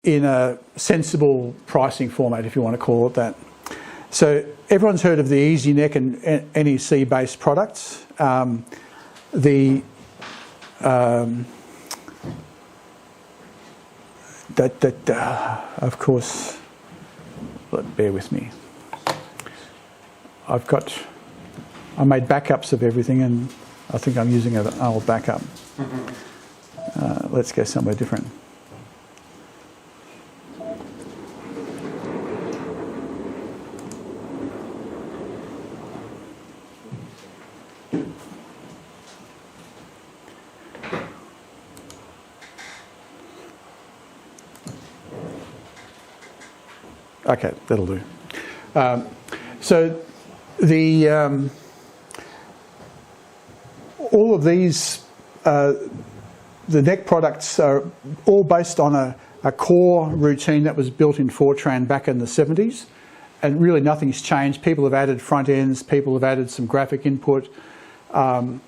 in a sensible pricing format, if you want to call it that. So everyone's heard of the EasyNeck and NEC-based products. Of course, bear with me. I made backups of everything, and I think I'm using an old backup. Let's go somewhere different. Okay, that'll do. So all of these, the neck products are all based on a core routine that was built in Fortran back in the 70s, and really nothing's changed. People have added front ends, people have added some graphic input, and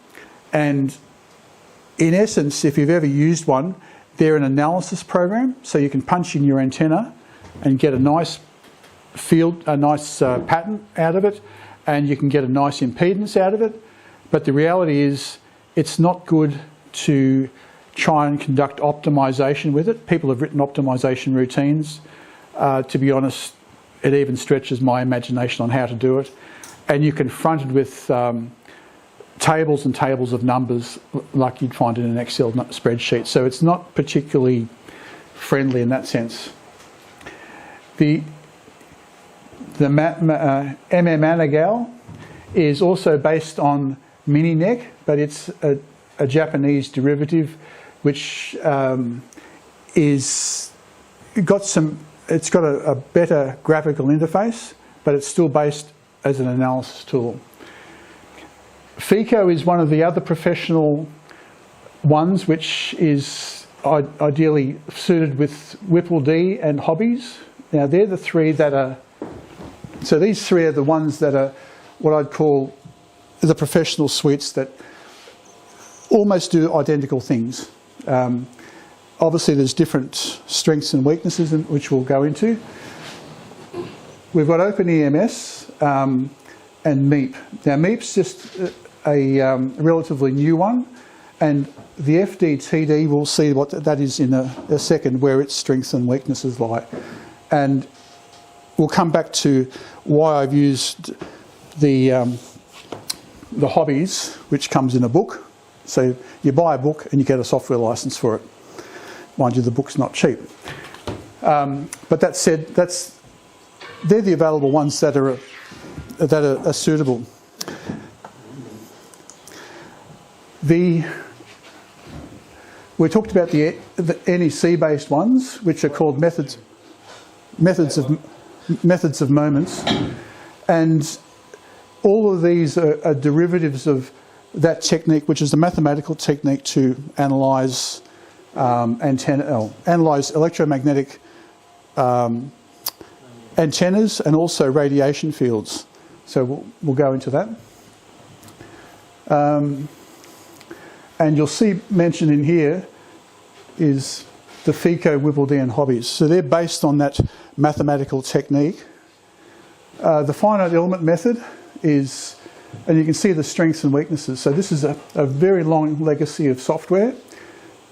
in essence, if you've ever used one, they're an analysis program, so you can punch in your antenna and get a nice pattern out of it, and you can get a nice impedance out of it. But the reality is it's not good to try and conduct optimization with it. People have written optimization routines. To be honest, it even stretches my imagination on how to do it. And you're confronted with tables and tables of numbers like you'd find in an Excel spreadsheet. So it's not particularly friendly in that sense. The MM-Anagal is also based on Mini-Neck, but it's a Japanese derivative which it's got a better graphical interface, but it's still based as an analysis tool. FICO is one of the other professional ones which is ideally suited with Whipple-D and hobbies. Now they're the three that are, so these three are the ones that are what I'd call the professional suites that almost do identical things. Obviously there's different strengths and weaknesses which we'll go into. We've got OpenEMS and MEEP. Now MEEP's just a relatively new one, and the FDTD, we'll see what that is in a second, where its strengths and weaknesses lie. And we'll come back to why I've used the hobbies, which comes in a book. So you buy a book and you get a software license for it. Mind you, the book's not cheap. But that said, they're the available ones that are suitable. We talked about the NEC-based ones, which are called methods of moments, and all of these are derivatives of that technique, which is the mathematical technique to analyse analyse electromagnetic antennas and also radiation fields. So we'll go into that. And you'll see mentioned in here is the FICO, Whipple-D and hobbies. So they're based on that mathematical technique. The finite element method is, and you can see the strengths and weaknesses. So this is a very long legacy of software.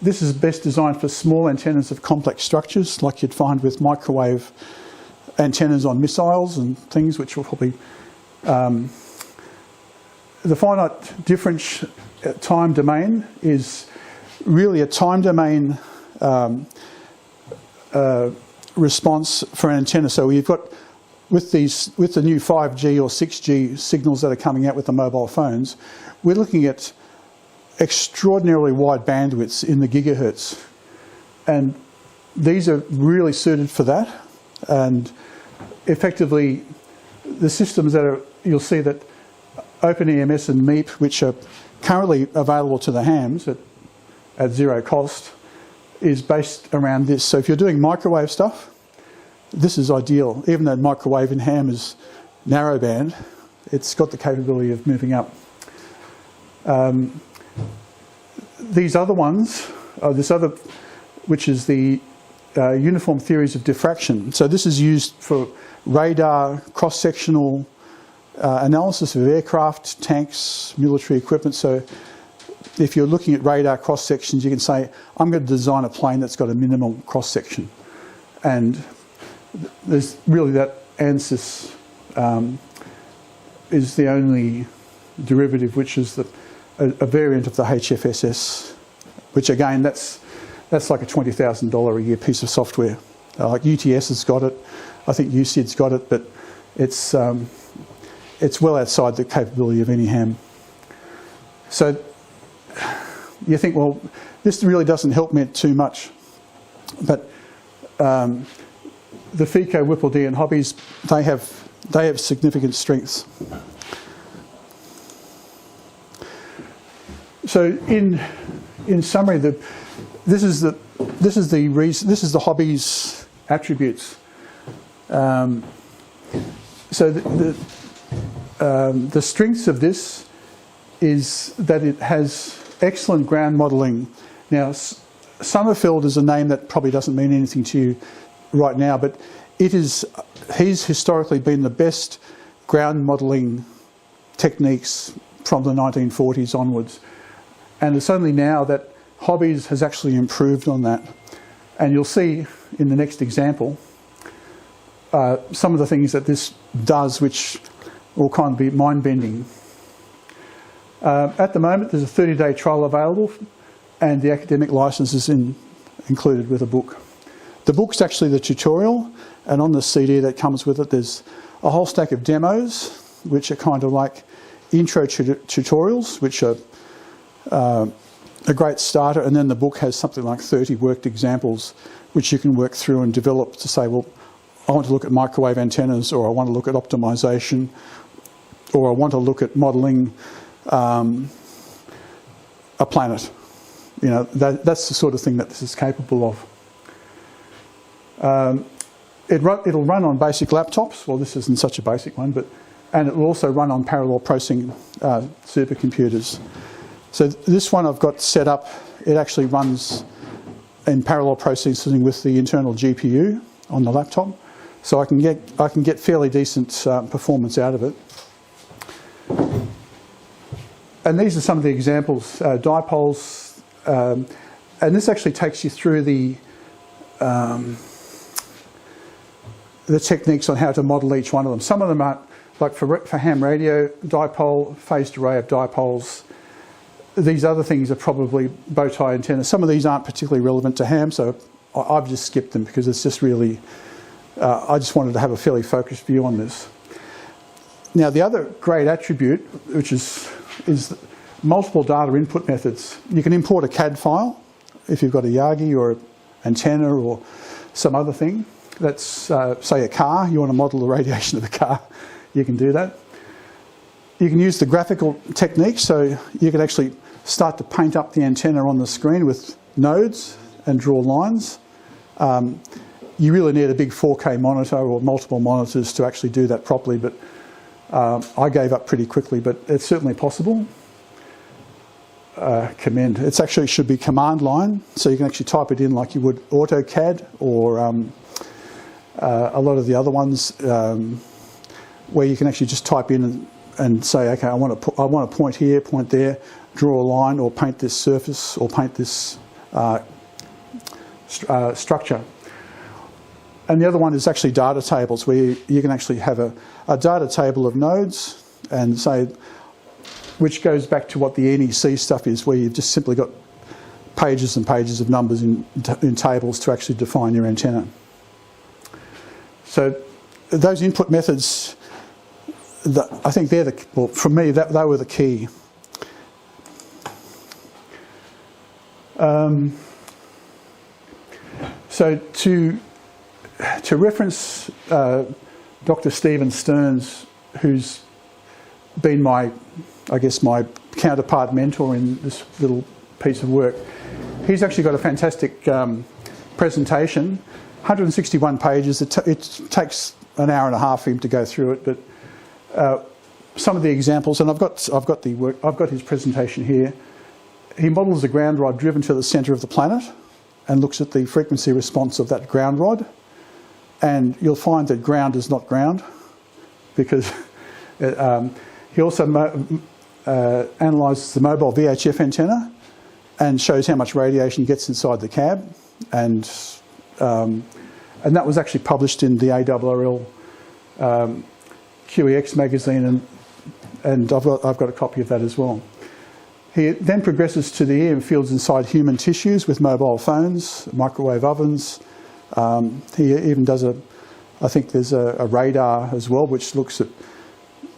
This is best designed for small antennas of complex structures, like you'd find with microwave antennas on missiles and things, which will probably... the finite difference time domain is really a time domain response for an antenna. So you've got, with the new 5G or 6G signals that are coming out with the mobile phones, we're looking at extraordinarily wide bandwidths in the gigahertz, and these are really suited for that. And effectively, the systems that are, you'll see that OpenEMS and MEEP, which are currently available to the hams at zero cost, is based around this. So if you're doing microwave stuff, this is ideal. Even though microwave in ham is narrowband, it's got the capability of moving up. These other ones, this other, which is the uniform theories of diffraction. So this is used for radar, cross-sectional analysis of aircraft, tanks, military equipment. So if you're looking at radar cross-sections, you can say, I'm going to design a plane that's got a minimal cross-section. And there's really that ANSYS is the only derivative which is a variant of the HFSS, which again, that's like a $20,000 a year piece of software. Like UTS has got it, I think UCID's got it, but it's well outside the capability of any ham. So you think, well, this really doesn't help me too much. But the FICO, Whipple D and Hobbies, they have significant strengths. So in summary, this is the Hobbies attributes. So the strengths of this is that it has excellent ground modelling. Now, Sommerfeld is a name that probably doesn't mean anything to you right now, but he's historically been the best ground modelling techniques from the 1940s onwards. And it's only now that Hobbies has actually improved on that. And you'll see in the next example some of the things that this does which will kind of be mind-bending. At the moment there's a 30-day trial available and the academic licence is included with a book. The book's actually the tutorial, and on the CD that comes with it there's a whole stack of demos which are kind of like intro tutorials, which are a great starter, and then the book has something like 30 worked examples which you can work through and develop to say, well, I want to look at microwave antennas, or I want to look at optimization, or I want to look at modelling a planet. You know, that's the sort of thing that this is capable of. It'll run on basic laptops. Well, this isn't such a basic one, and it will also run on parallel processing supercomputers. So this one I've got set up, it actually runs in parallel processing with the internal GPU on the laptop. So I can get fairly decent performance out of it. And these are some of the examples, dipoles, and this actually takes you through the techniques on how to model each one of them. Some of them aren't, like for ham radio, dipole, phased array of dipoles. These other things are probably bow tie antennas. Some of these aren't particularly relevant to ham, so I've just skipped them because it's just really, I just wanted to have a fairly focused view on this. Now the other great attribute, which is multiple data input methods. You can import a CAD file if you've got a Yagi or an antenna or some other thing. That's, say, a car. You want to model the radiation of the car. You can do that. You can use the graphical technique, so you can actually start to paint up the antenna on the screen with nodes and draw lines. You really need a big 4K monitor or multiple monitors to actually do that properly, but I gave up pretty quickly, but it's certainly possible. Commend. It actually should be command line, so you can actually type it in like you would AutoCAD or a lot of the other ones where you can actually just type in and say, okay, I want a point here, point there, draw a line, or paint this surface, or paint this structure. And the other one is actually data tables, where you can actually have a data table of nodes and say, which goes back to what the NEC stuff is, where you've just simply got pages and pages of numbers in tables to actually define your antenna. So those input methods, I think they're for me, they were the key. So to reference Dr. Stephen Stearns, who's been my counterpart mentor in this little piece of work, he's actually got a fantastic presentation, 161 pages. It takes an hour and a half for him to go through it, but some of the examples, and I've got his presentation here. He models a ground rod driven to the centre of the planet, and looks at the frequency response of that ground rod. And you'll find that ground is not ground, because he also analyses the mobile VHF antenna and shows how much radiation gets inside the cab. And that was actually published in the ARRL QEX magazine, and I've got a copy of that as well. He then progresses to the EM fields inside human tissues with mobile phones, microwave ovens. He even does I think there's a radar as well, which looks at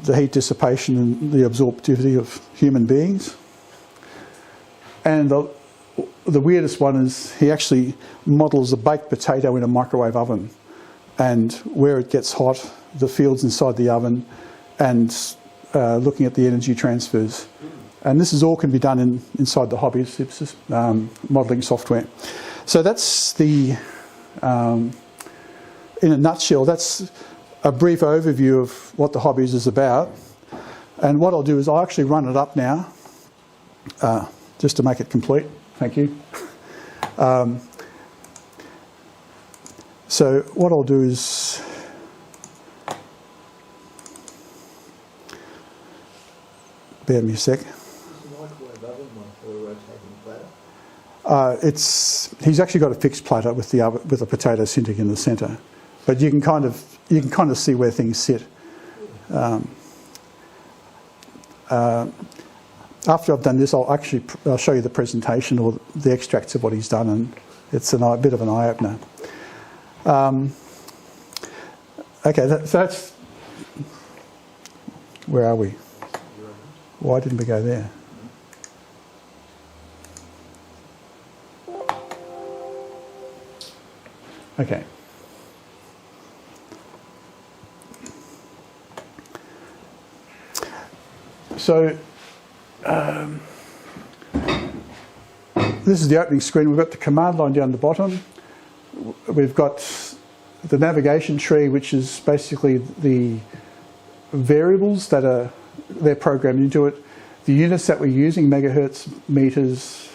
the heat dissipation and the absorptivity of human beings. And the weirdest one is he actually models a baked potato in a microwave oven, and where it gets hot, the fields inside the oven, and looking at the energy transfers. And this is all can be done inside the Hobbies modelling software. So that's the, in a nutshell, that's a brief overview of what the Hobbies is about. And what I'll do is I'll actually run it up now, just to make it complete. Thank you. So what I'll do is, bear me a sec. He's actually got a fixed platter with a potato sinting in the centre, but you can kind of see where things sit. After I've done this, I'll show you the presentation or the extracts of what he's done, and it's a bit of an eye opener. Okay, that's where are we? Why didn't we go there? Okay. So this is the opening screen. We've got the command line down the bottom. We've got the navigation tree, which is basically the variables that they're programmed into it. The units that we're using, megahertz, meters,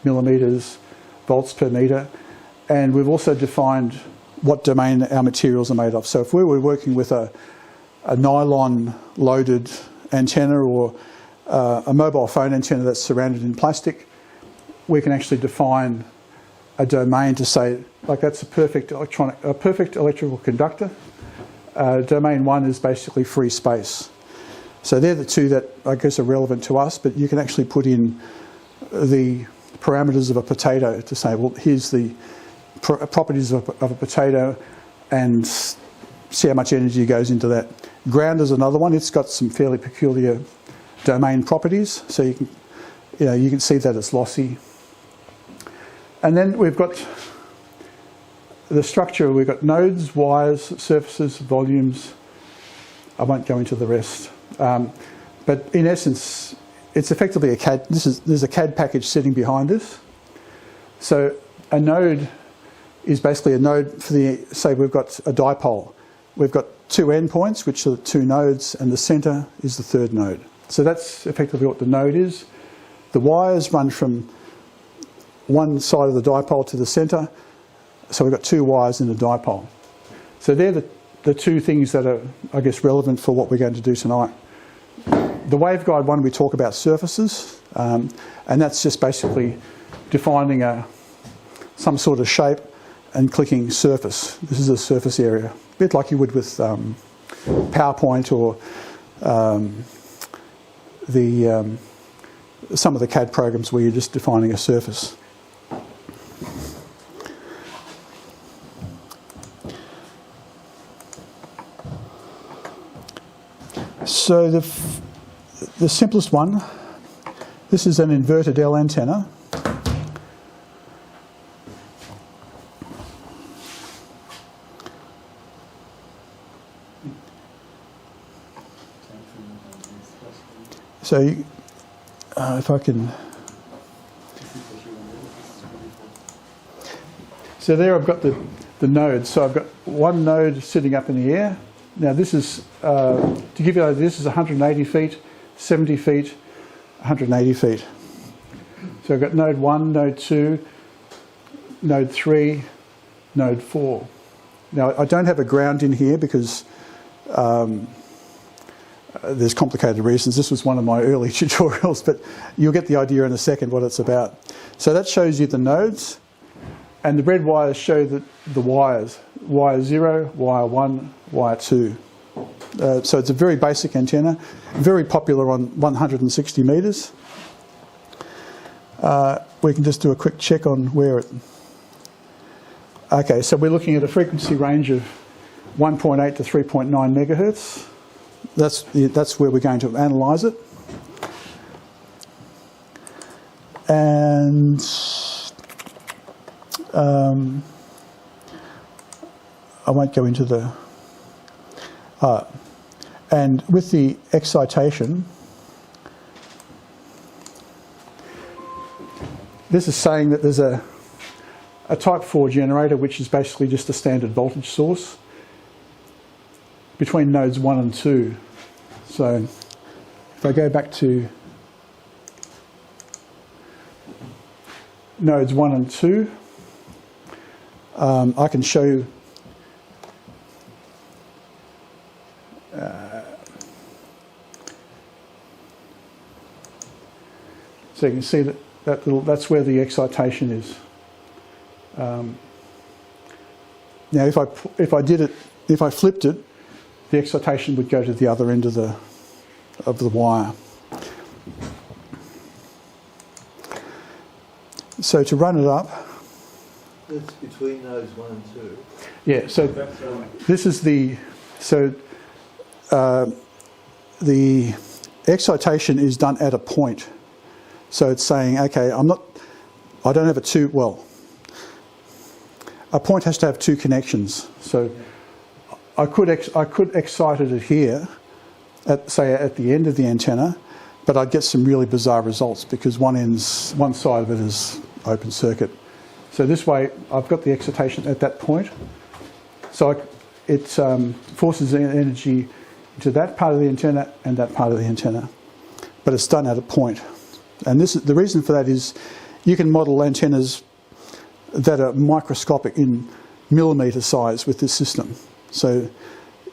millimeters, volts per meter. And we've also defined what domain our materials are made of. So if we were working with a nylon loaded antenna or a mobile phone antenna that's surrounded in plastic, we can actually define a domain to say, like, that's a perfect electrical conductor. Domain 1 is basically free space. So they're the two that I guess are relevant to us, but you can actually put in the parameters of a potato to say, well, here's the properties of a potato, and see how much energy goes into that. Ground is another one. It's got some fairly peculiar domain properties, so you can see that it's lossy. And then we've got the structure. We've got nodes, wires, surfaces, volumes. I won't go into the rest. But in essence, it's effectively a CAD. There's a CAD package sitting behind us. So a node is basically a node for say we've got a dipole. We've got two endpoints, which are the two nodes, and the centre is the third node. So that's effectively what the node is. The wires run from one side of the dipole to the centre. So we've got two wires in the dipole. So they're the two things that are, I guess, relevant for what we're going to do tonight. The waveguide one, we talk about surfaces, and that's just basically defining some sort of shape and clicking surface. This is a surface area, a bit like you would with PowerPoint or some of the CAD programs where you're just defining a surface. So the simplest one, this is an inverted L antenna. So if I can... So there I've got the nodes. So I've got one node sitting up in the air. Now this is, to give you an idea, this is 180 feet, 70 feet, 180 feet. So I've got node 1, node 2, node 3, node 4. Now, I don't have a ground in here because there's complicated reasons. This was one of my early tutorials, but you'll get the idea in a second what it's about. So that shows you the nodes, and the red wires show the wires. Wire 0, wire 1, wire 2. So it's a very basic antenna, very popular on 160 metres. We can just do a quick check on where it... Okay, so we're looking at a frequency range of 1.8 to 3.9 megahertz. That's where we're going to analyse it. And I won't go into the... and with the excitation, this is saying that there's a type 4 generator, which is basically just a standard voltage source between nodes 1 and 2. So if I go back to nodes 1 and 2, I can show you so you can see that's where the excitation is. Now, if I flipped it, the excitation would go to the other end of the wire. So to run it up, that's between nodes 1 and 2. Yeah. So this is the excitation is done at a point. So it's saying, okay, I don't have a point has to have two connections. So I could excite it here, at the end of the antenna, but I'd get some really bizarre results because one side of it is open circuit. So this way, I've got the excitation at that point. So it forces energy into that part of the antenna and that part of the antenna, but it's done at a point. And the reason for that is you can model antennas that are microscopic in millimetre size with this system. So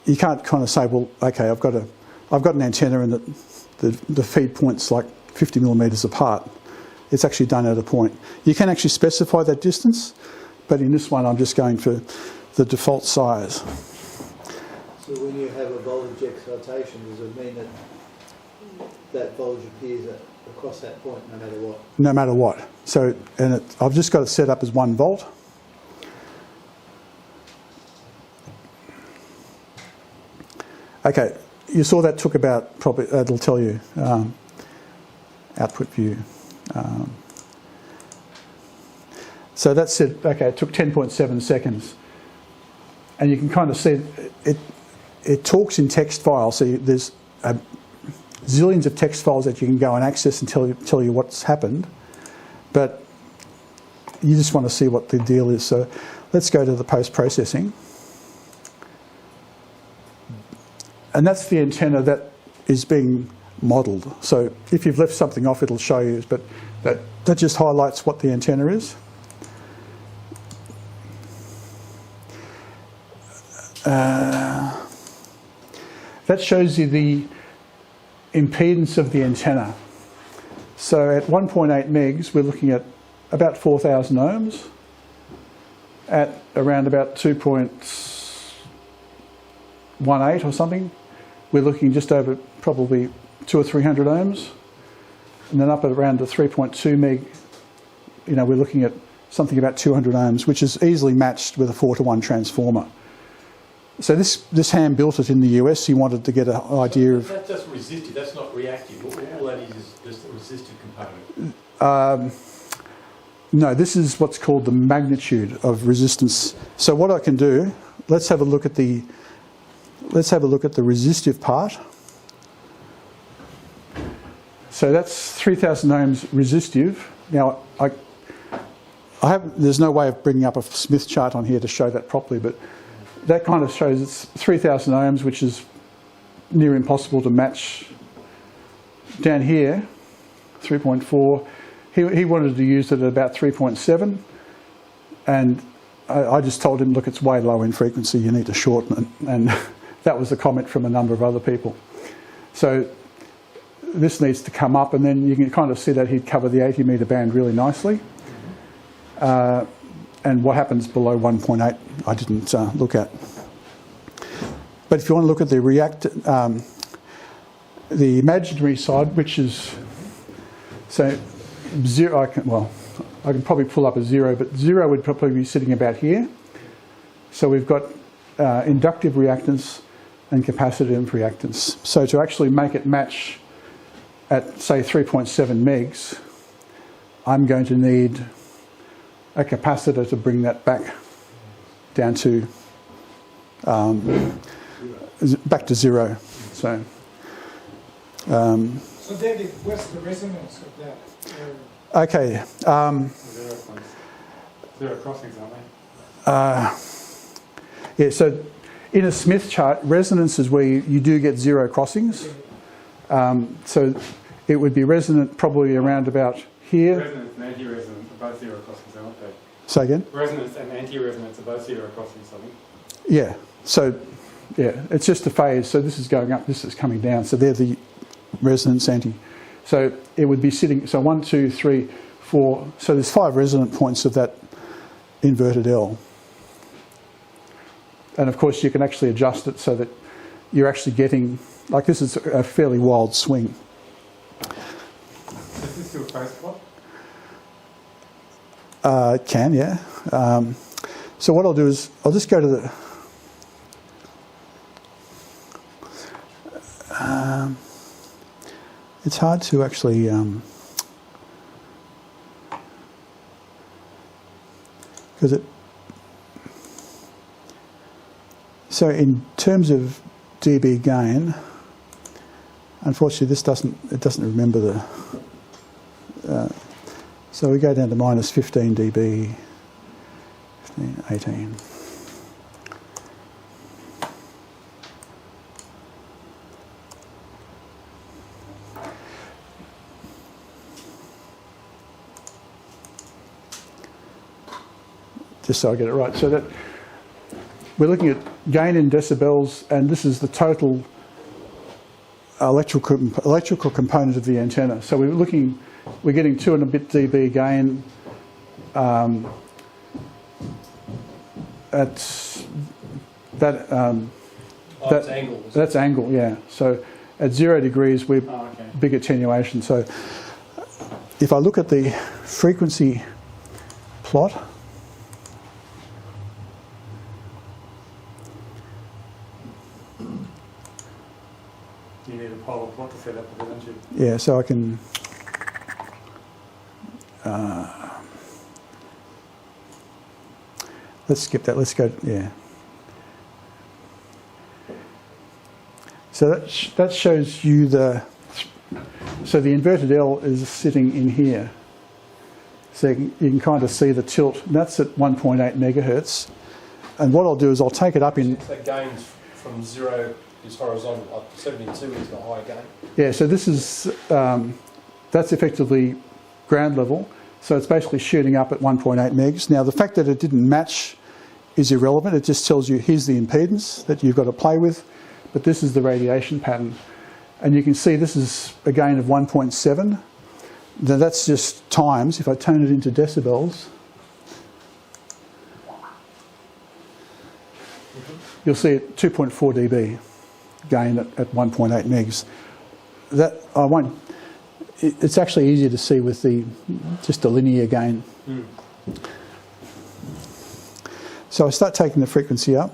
you can't kind of say, well, okay, I've got an antenna and the feed point's like 50 millimetres apart. It's actually done at a point. You can actually specify that distance, but in this one I'm just going for the default size. So when you have a voltage excitation, does it mean that voltage appears across that point no matter what? No matter what. So, I've just got it set up as 1 volt. Okay, you saw that took about, probably, it'll tell you, output view. So that said, okay, it took 10.7 seconds. And you can kind of see it talks in text files, so there's zillions of text files that you can go and access and tell you what's happened, but you just want to see what the deal is. So let's go to the post-processing. And that's the antenna that is being modelled. So if you've left something off, it'll show you, but that just highlights what the antenna is. That shows you the impedance of the antenna. So at 1.8 megs, we're looking at about 4,000 ohms. At around about 2.18 or something, we're looking just over probably 200 or 300 ohms. And then up at around the 3.2 meg, we're looking at something about 200 ohms, which is easily matched with a 4-to-1 transformer. So this ham built it in the US. He wanted to get an idea of... That's just resistive, that's not reactive. All that is just a resistive component. No, this is what's called the magnitude of resistance. So what I can do, let's have a look at the resistive part. So that's 3,000 ohms resistive. Now there's no way of bringing up a Smith chart on here to show that properly, but that kind of shows it's 3,000 ohms, which is near impossible to match. Down here, 3.4. He wanted to use it at about 3.7. And I just told him, look, it's way low in frequency, you need to shorten it. And that was the comment from a number of other people. So this needs to come up, and then you can kind of see that he'd cover the 80 metre band really nicely. And what happens below 1.8, I didn't look at. But if you want to look at the imaginary side, which is, so zero, I can probably pull up a zero, but zero would probably be sitting about here. So we've got inductive reactance and capacitive reactance. So to actually make it match at, say, 3.7 megs, I'm going to need a capacitor to bring that back down to back to zero. So David, what's the resonance of that? okay. Zero crossings, aren't Yeah. So in a Smith chart, resonance is where you do get zero crossings. So it would be resonant probably around about here. Resonance and anti-resonance are both zero crossings, aren't they? Say again? Resonance and anti-resonance are both zero crossings, I think. Yeah. So, yeah, it's just a phase. So this is going up, this is coming down. So they're the resonance anti. So it would be sitting, so 1, 2, 3, 4. So there's 5 resonant points of that inverted L. And of course you can actually adjust it so that you're actually getting, like this is a fairly wild swing. Is this still a phase plot? It can, yeah. So what I'll do is I'll just go to the... it's hard to actually... because it... So in terms of dB gain, unfortunately this doesn't remember the... so we go down to minus 15 dB, 15, 18. Just so I get it right. So that we're looking at gain in decibels, and this is the total electrical component of the antenna. So we're getting 2 and a bit dB gain at that. That's angle. That's angle, yeah. So at 0 degrees, we're big attenuation. So if I look at the frequency plot, You need a polar plot to set up with it, don't you? yeah, so I can... let's skip that. Let's go, yeah. So that shows you the... So the inverted L is sitting in here. So you can kind of see the tilt. That's at 1.8 megahertz. And what I'll do is I'll take it up in... So gains from 0 is horizontal, up 72 is the high gain. Yeah, so this is... that's effectively ground level. So it's basically shooting up at 1.8 megs. Now, the fact that it didn't match is irrelevant. It just tells you here's the impedance that you've got to play with, but this is the radiation pattern. And you can see this is a gain of 1.7. Now that's just times. If I turn it into decibels, you'll see it 2.4 dB gain at 1.8 megs. That I won't... It's actually easier to see with just a linear gain. So I start taking the frequency up.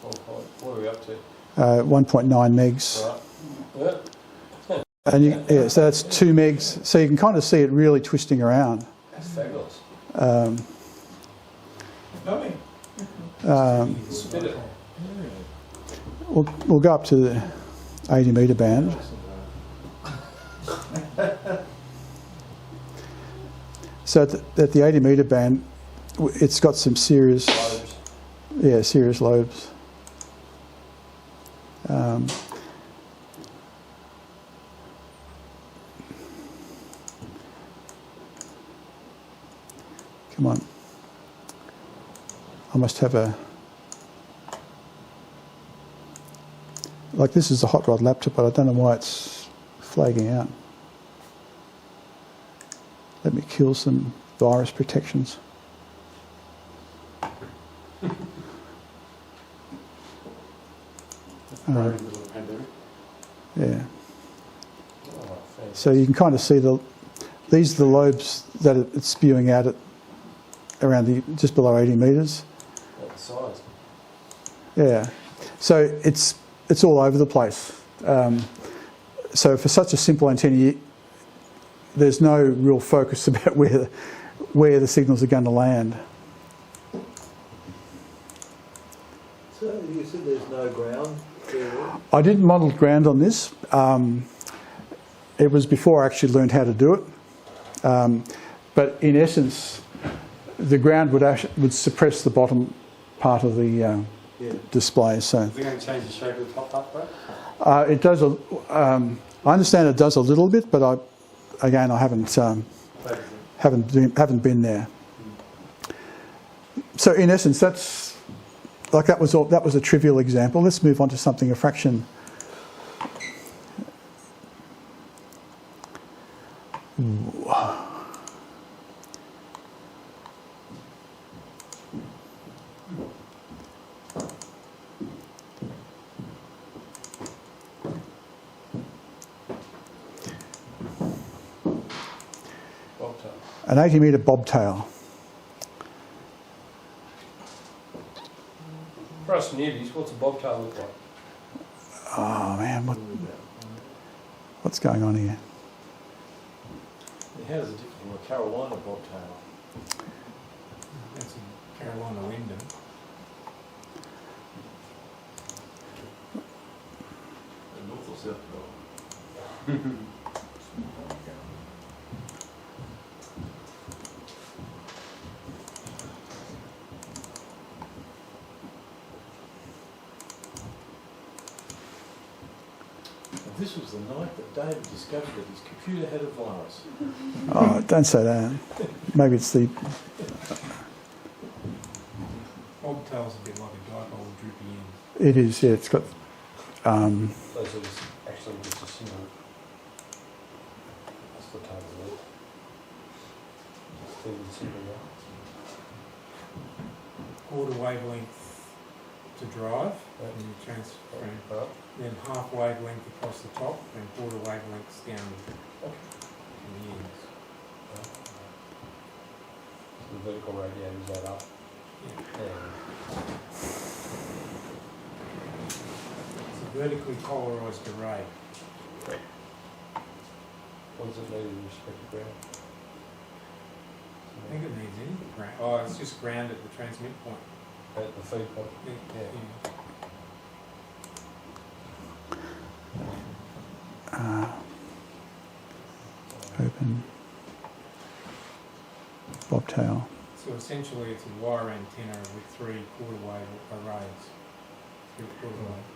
What are we up to? 1.9 megs. Right. Yeah. And yeah, so that's 2 megs. So you can kind of see it really twisting around. That's fabulous. Spit it. We'll go up to the 80 metre band. So at the 80 metre band, it's got some serious... Lobes. Yeah, serious lobes. must have a... Like this is a hot rod laptop, but I don't know why it's flagging out. Let me kill some virus protections. Middle of the pandemic. Yeah. Oh, So you can kind of see these are the lobes that it's spewing out at around just below 80 metres. what size? Yeah. So it's all over the place. So for such a simple antenna, there's no real focus about where the signals are going to land. So you said there's no ground there? I didn't model ground on this. It was before I actually learned how to do it. But in essence, the ground would suppress the bottom part of the display. So Is it going to change the shape of the top part, though? it does. I understand it does a little bit, but I haven't been there. So in essence, that was a trivial example. Let's move on to something a fraction. Bobtail. An 80-metre bobtail. For us newbies, what's a bobtail look like? Oh man, what's going on here? How does it differ from a Carolina bobtail? That's a Carolina window. North or south Carolina? This was the night that David discovered that his computer had a virus. Oh, don't say that. Maybe it's the... Bobtail's a bit like a dipole droopy end. It is, yeah, it's got... So it's actually just a single. That's the total of it. Just even single Quarter wavelength to drive, and you transfer, right? then half wavelength across the top, and quarter wavelengths down the ends. The vertical radiators add up. Yeah. It's a vertically polarised array. What does it need in respect to ground? I think it needs any ground. Oh, it's just ground at the transmit point. At the feed point? Yeah. Open. Bobtail. So essentially it's a wire antenna with 3 quarter wave arrays. 3 quarter wave.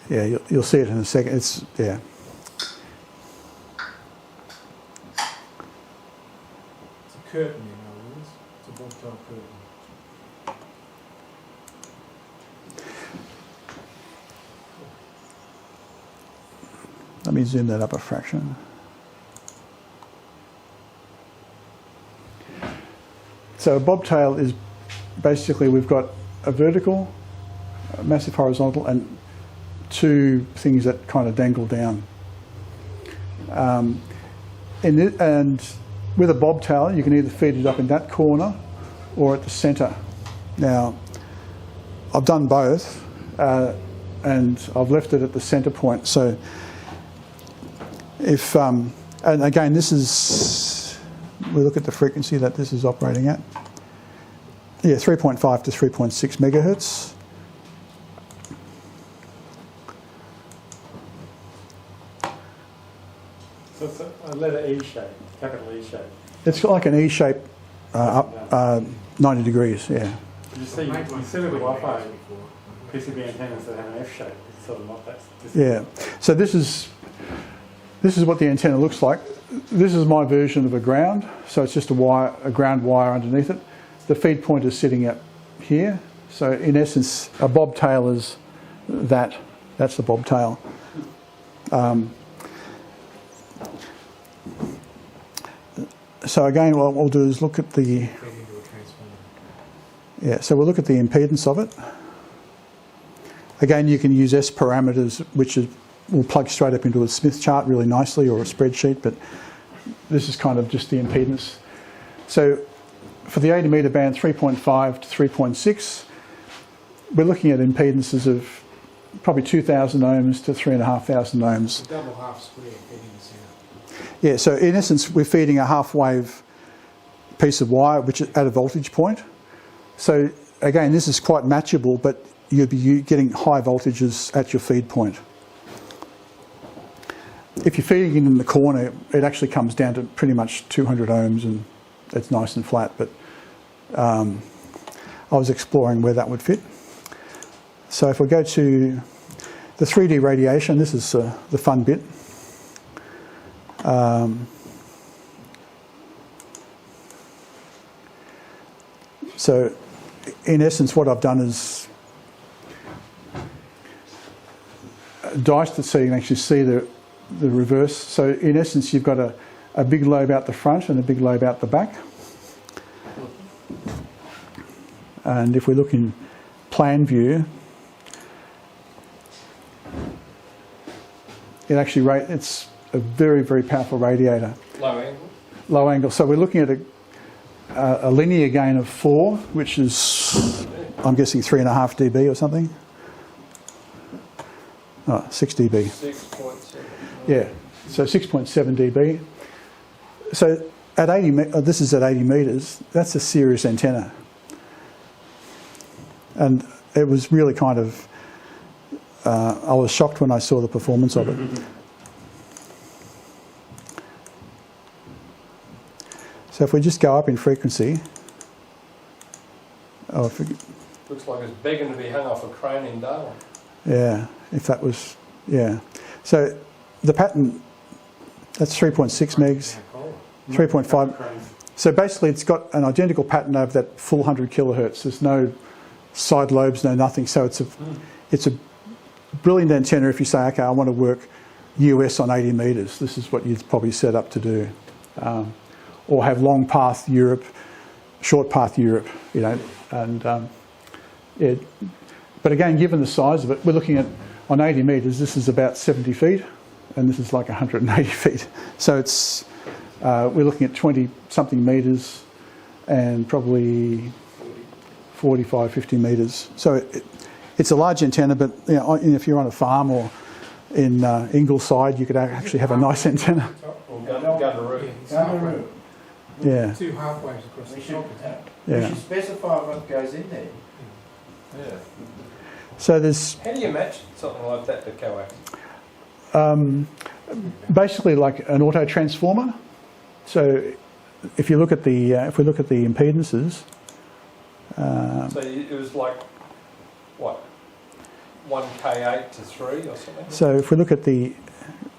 Yeah, you'll see it in a second. It's, yeah. It's a curtain in other words. It's a bobtail curtain. Let me zoom that up a fraction. So a bobtail is basically we've got a vertical, a massive horizontal, and 2 things that kind of dangle down. And with a bobtail, you can either feed it up in that corner or at the centre. Now, I've done both, and I've left it at the centre point. So, if and again, this is, we look at the frequency that this is operating at. Yeah, 3.5 to 3.6 megahertz. So it's a letter E shape, capital E shape. It's like an E shape, up 90 degrees. Yeah. You see, you see with the Wi-Fi PCB antennas that have an F shape. It's sort of not that. Yeah. So this is what the antenna looks like. This is my version of a ground. So it's just a ground wire underneath it. The feed point is sitting up here. So in essence, a bobtail is that. That's the bobtail. So again, what we'll do is look at the... Fed into a transformer. Yeah, so we'll look at the impedance of it. Again, you can use S parameters, which will plug straight up into a Smith chart really nicely, or a spreadsheet, but this is kind of just the impedance. So for the 80 metre band, 3.5 to 3.6, we're looking at impedances of probably 2,000 ohms to 3,500 ohms. A double half square heading the centre. Yeah, so in essence, we're feeding a half wave piece of wire, which is at a voltage point. So again, this is quite matchable, but you'd be getting high voltages at your feed point. If you're feeding it in the corner, it actually comes down to pretty much 200 ohms, and it's nice and flat, but I was exploring where that would fit. So if we go to the 3D radiation, this is the fun bit. So in essence, what I've done is diced it so you can actually see the reverse. So in essence, you've got a big lobe out the front and a big lobe out the back. And if we look in plan view, it's a very, very powerful radiator. Low angle? Low angle. So we're looking at a linear gain of 4, which is, I'm guessing 3.5 dB or something. Oh, 6 dB. 6.7. Yeah, so 6.7 dB. So at 80, this is at 80 metres, that's a serious antenna. And it was really kind of, I was shocked when I saw the performance of it. So if we just go up in frequency, Looks like it's begging to be hung off a crane in Darwin. yeah, if that was, yeah. So the pattern, that's 3.6 megs, 3.5. So basically it's got an identical pattern over that full 100 kilohertz. There's no side lobes, no nothing. So it's a brilliant antenna if you say, okay, I want to work US on 80 metres. This is what you'd probably set up to do. Or have long path Europe, short path Europe, you know. And yeah. But again, given the size of it, we're looking at, on 80 metres, this is about 70 feet, and this is like 180 feet. So it's, we're looking at 20-something metres and probably 45, 50 metres. So it's a large antenna, but you know, if you're on a farm or in Ingleside, you could actually have a nice antenna. Or Gundaroo. Yeah. 2 halfways across the top. We Yeah. should specify what goes in there. Yeah. So there's How do you match something like that to coax? basically like an auto transformer. So if you look at the if we look at the impedances, So it was like, what, 1K8 to 3 or something? so if we look at the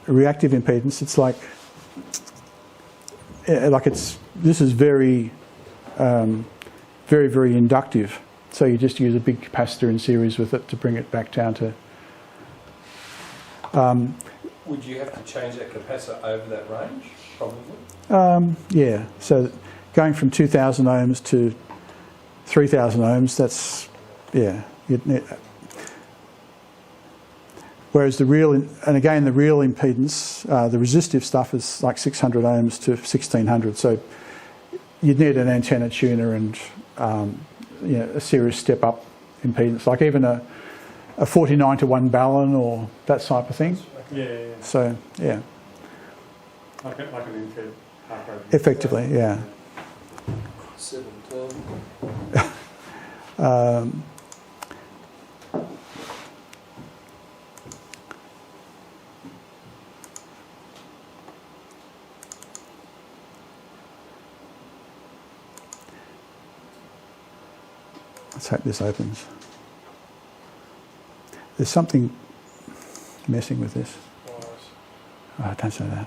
reactive impedance, it's like this is very very, very inductive. So you just use a big capacitor in series with it to bring it back down to. Would you have to change that capacitor over that range? Probably. Yeah. So going from 2,000 ohms to 3,000 ohms, that's, yeah. Whereas the real impedance, the resistive stuff is like 600 ohms to 1,600. So you'd need an antenna tuner and you know, a serious step up impedance, like even a 49 to 1 balun or that type of thing. Yeah. So yeah, Like an infed half wave. effectively, yeah. 7 Let's hope this opens. There's something messing with this. Oh, don't say that.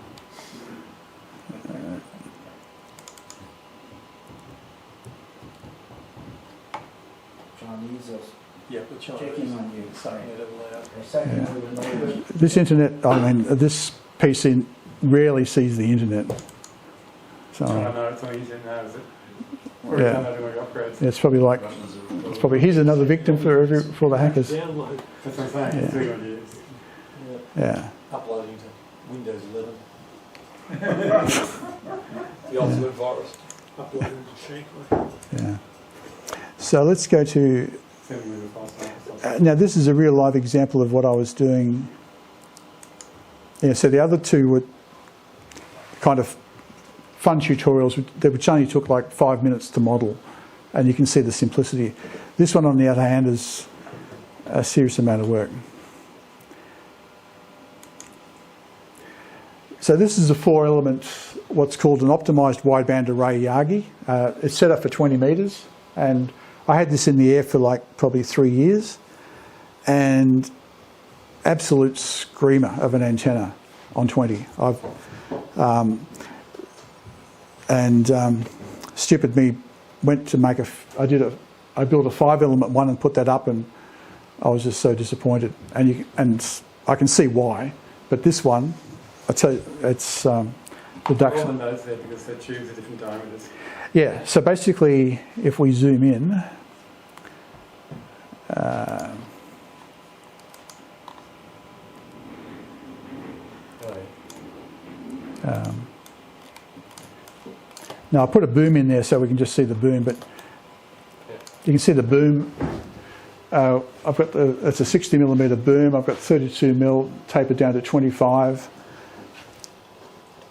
checking on you, sorry. This internet, I mean, this PC rarely sees the internet. So, I know, it's not easy now, is it? Or Yeah. downloading all upgrades. yeah, it's probably here's another victim for the hackers. Download. That's what I'm saying, it's 3 on years. Yeah. Uploading to Windows 11. The ultimate virus. Uploading to Shankly. Yeah. So let's go to, Sending me the file. now this is a real live example of what I was doing. Yeah, so the other two were kind of fun tutorials which only took like 5 minutes to model, and you can see the simplicity. This one on the other hand is a serious amount of work. So this is a 4-element, what's called an optimised wideband array Yagi. It's set up for 20 metres, and I had this in the air for like probably 3 years, and absolute screamer of an antenna on 20. Stupid me went to make I built a 5-element one and put that up, and I was just so disappointed. And I can see why, but this one, I tell you, it's the All ducks. the nodes there because their tubes are different diameters. Yeah. So basically, if we zoom in. Now I put a boom in there so we can just see the boom, but you can see the boom. I've got it's a 60mm boom. I've got 32mm tapered down to 25,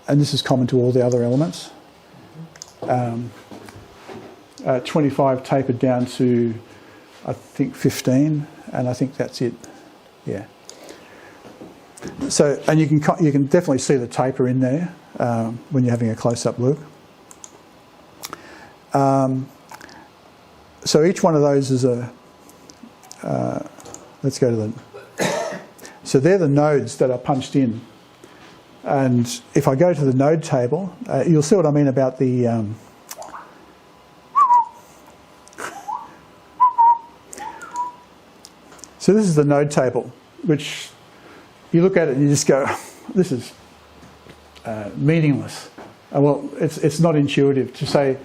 and this is common to all the other elements. 25 tapered down to, I think, 15, and I think that's it. Yeah. So, and you can definitely see the taper in there when you're having a close-up look. So each one of those is a. Let's go to the. So they're the nodes that are punched in, and if I go to the node table, you'll see what I mean about the. So this is the node table, which you look at it and you just go, this is meaningless. Well, it's not intuitive to say,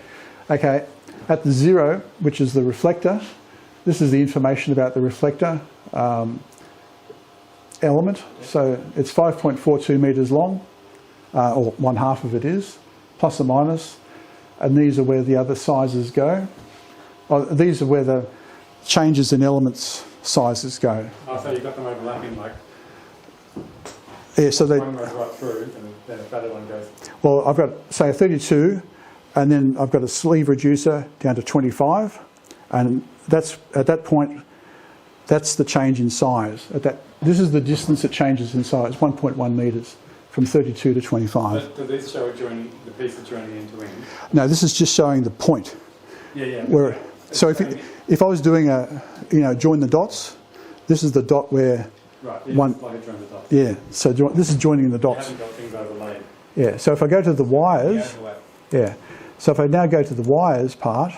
okay, at the 0, which is the reflector, this is the information about the reflector element. So it's 5.42 metres long, or 1/2 of it is, plus or minus, and these are where the other sizes go. These are where the changes in elements sizes go. Oh, so you've got them overlapping, like Yeah, so they. one goes right through and then the other one goes. Well, I've got, say, a 32, and then I've got a sleeve reducer down to 25, and that's at that point, that's the change in size. This is the distance it changes in size, 1.1 metres from 32 to 25. Does this show it joining the piece that's joining end to end? No, this is just showing the point. Yeah. Where, so if I was doing join the dots, this is the dot where. Right. One. Like a join the dots. Yeah. So this is joining the You dots. haven't got things overlaid. Yeah. So if I go to the wires. overlap. Yeah. So if I now go to the wires part,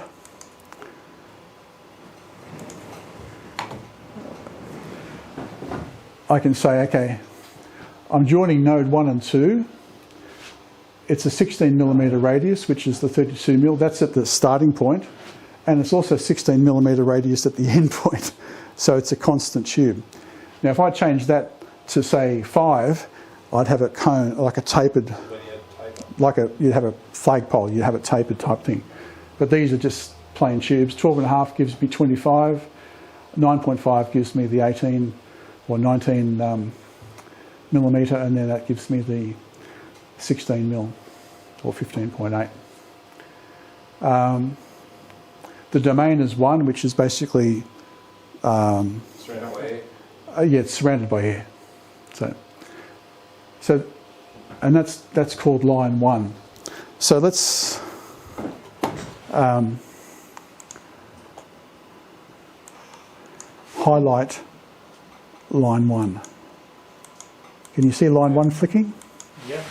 I can say, okay, I'm joining node 1 and 2. It's a 16mm radius, which is the 32mm. That's at the starting point. And it's also 16mm radius at the end point. So it's a constant tube. Now, if I change that to, say, 5, I'd have a cone, like a tapered, you'd have a flagpole, you'd have a tapered type thing. But these are just plain tubes. 12.5 gives me 25. 9.5 gives me the 18 or 19 millimetre, and then that gives me the 16 mil or 15.8. The domain is 1, which is basically it's surrounded by air. So, and that's called line 1. So let's highlight line 1. Can you see line 1 flicking? Yeah.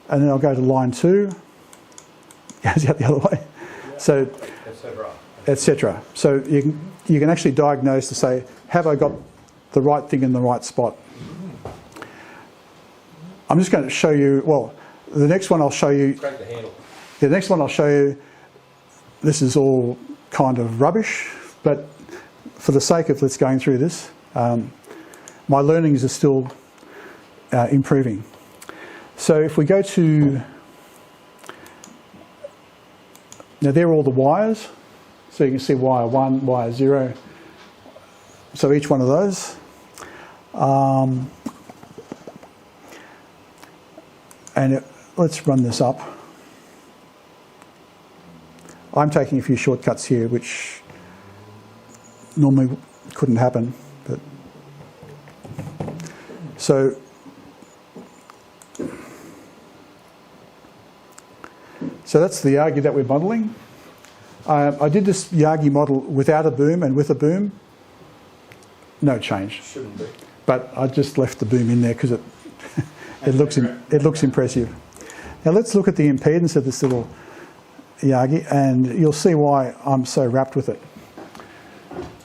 And then I'll go to line 2. Goes out the other way. Yeah. So, Etc. etc. So you can actually diagnose to say have I got the right thing in the right spot? I'm just going to show you, well, the next one I'll show you, Crank the handle. the next one I'll show you, this is all kind of rubbish, but for the sake of let's going through this, my learnings are still improving. So if we go to, now there are all the wires, so you can see wire 1, wire 0, so each one of those. Let's run this up. I'm taking a few shortcuts here, which normally couldn't happen. But so that's the Yagi that we're modelling. I did this Yagi model without a boom and with a boom. No change. Shouldn't be. But I just left the boom in there because it looks impressive. Now let's look at the impedance of this little Yagi, and you'll see why I'm so wrapped with it.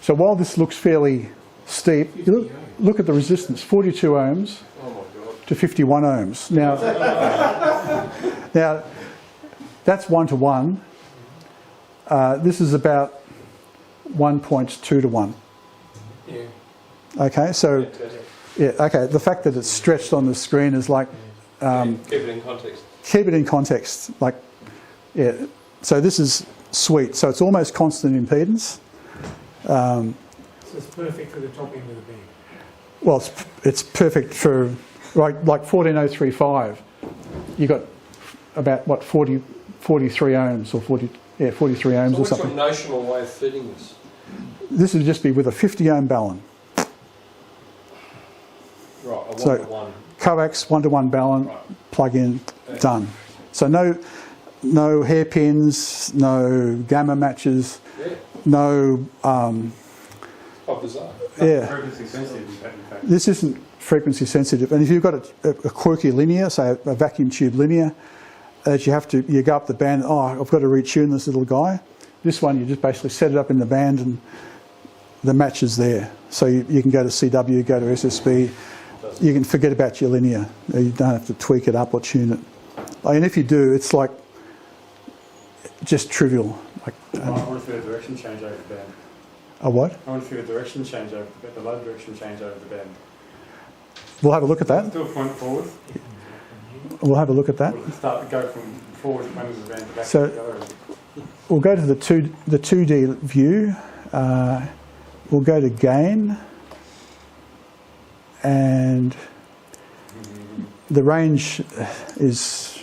So while this looks fairly steep, you look at the resistance, 42 ohms to 51 ohms. Now that's 1:1. This is about 1.2 to 1. Yeah. Okay, so yeah, okay. The fact that it's stretched on the screen is like Keep it in context. keep it in context. Like, yeah. So this is sweet. So it's almost constant impedance. So it's perfect for the top end of the band. Well, it's perfect for like 14035. You got about what 43 ohms or 43 ohms So or what's something. your notional way of fitting this? This would just be with a 50 ohm balun. Right, a So- 1-to-1. Coax 1:1 balun, Right. plug in, done. So no hairpins, no gamma matches, Yeah, no quite bizarre. yeah. Frequency sensitive, in fact. This isn't frequency sensitive, and if you've got a quirky linear, say a vacuum tube linear, that you go up the band. Oh, I've got to retune this little guy. This one you just basically set it up in the band, and the match is there. So you can go to CW, go to SSB. You can forget about your linear. You don't have to tweak it up or tune it. And if you do, it's like just trivial. Like I want to feel a direction change over the band. a what? I want to feel a direction change over the low direction change over the band. We'll have a look at that. Still point forward. We'll have a look at that. Go from forward to point of the band to back So- to the other. We'll go to the 2D view. We'll go to gain, and the range is,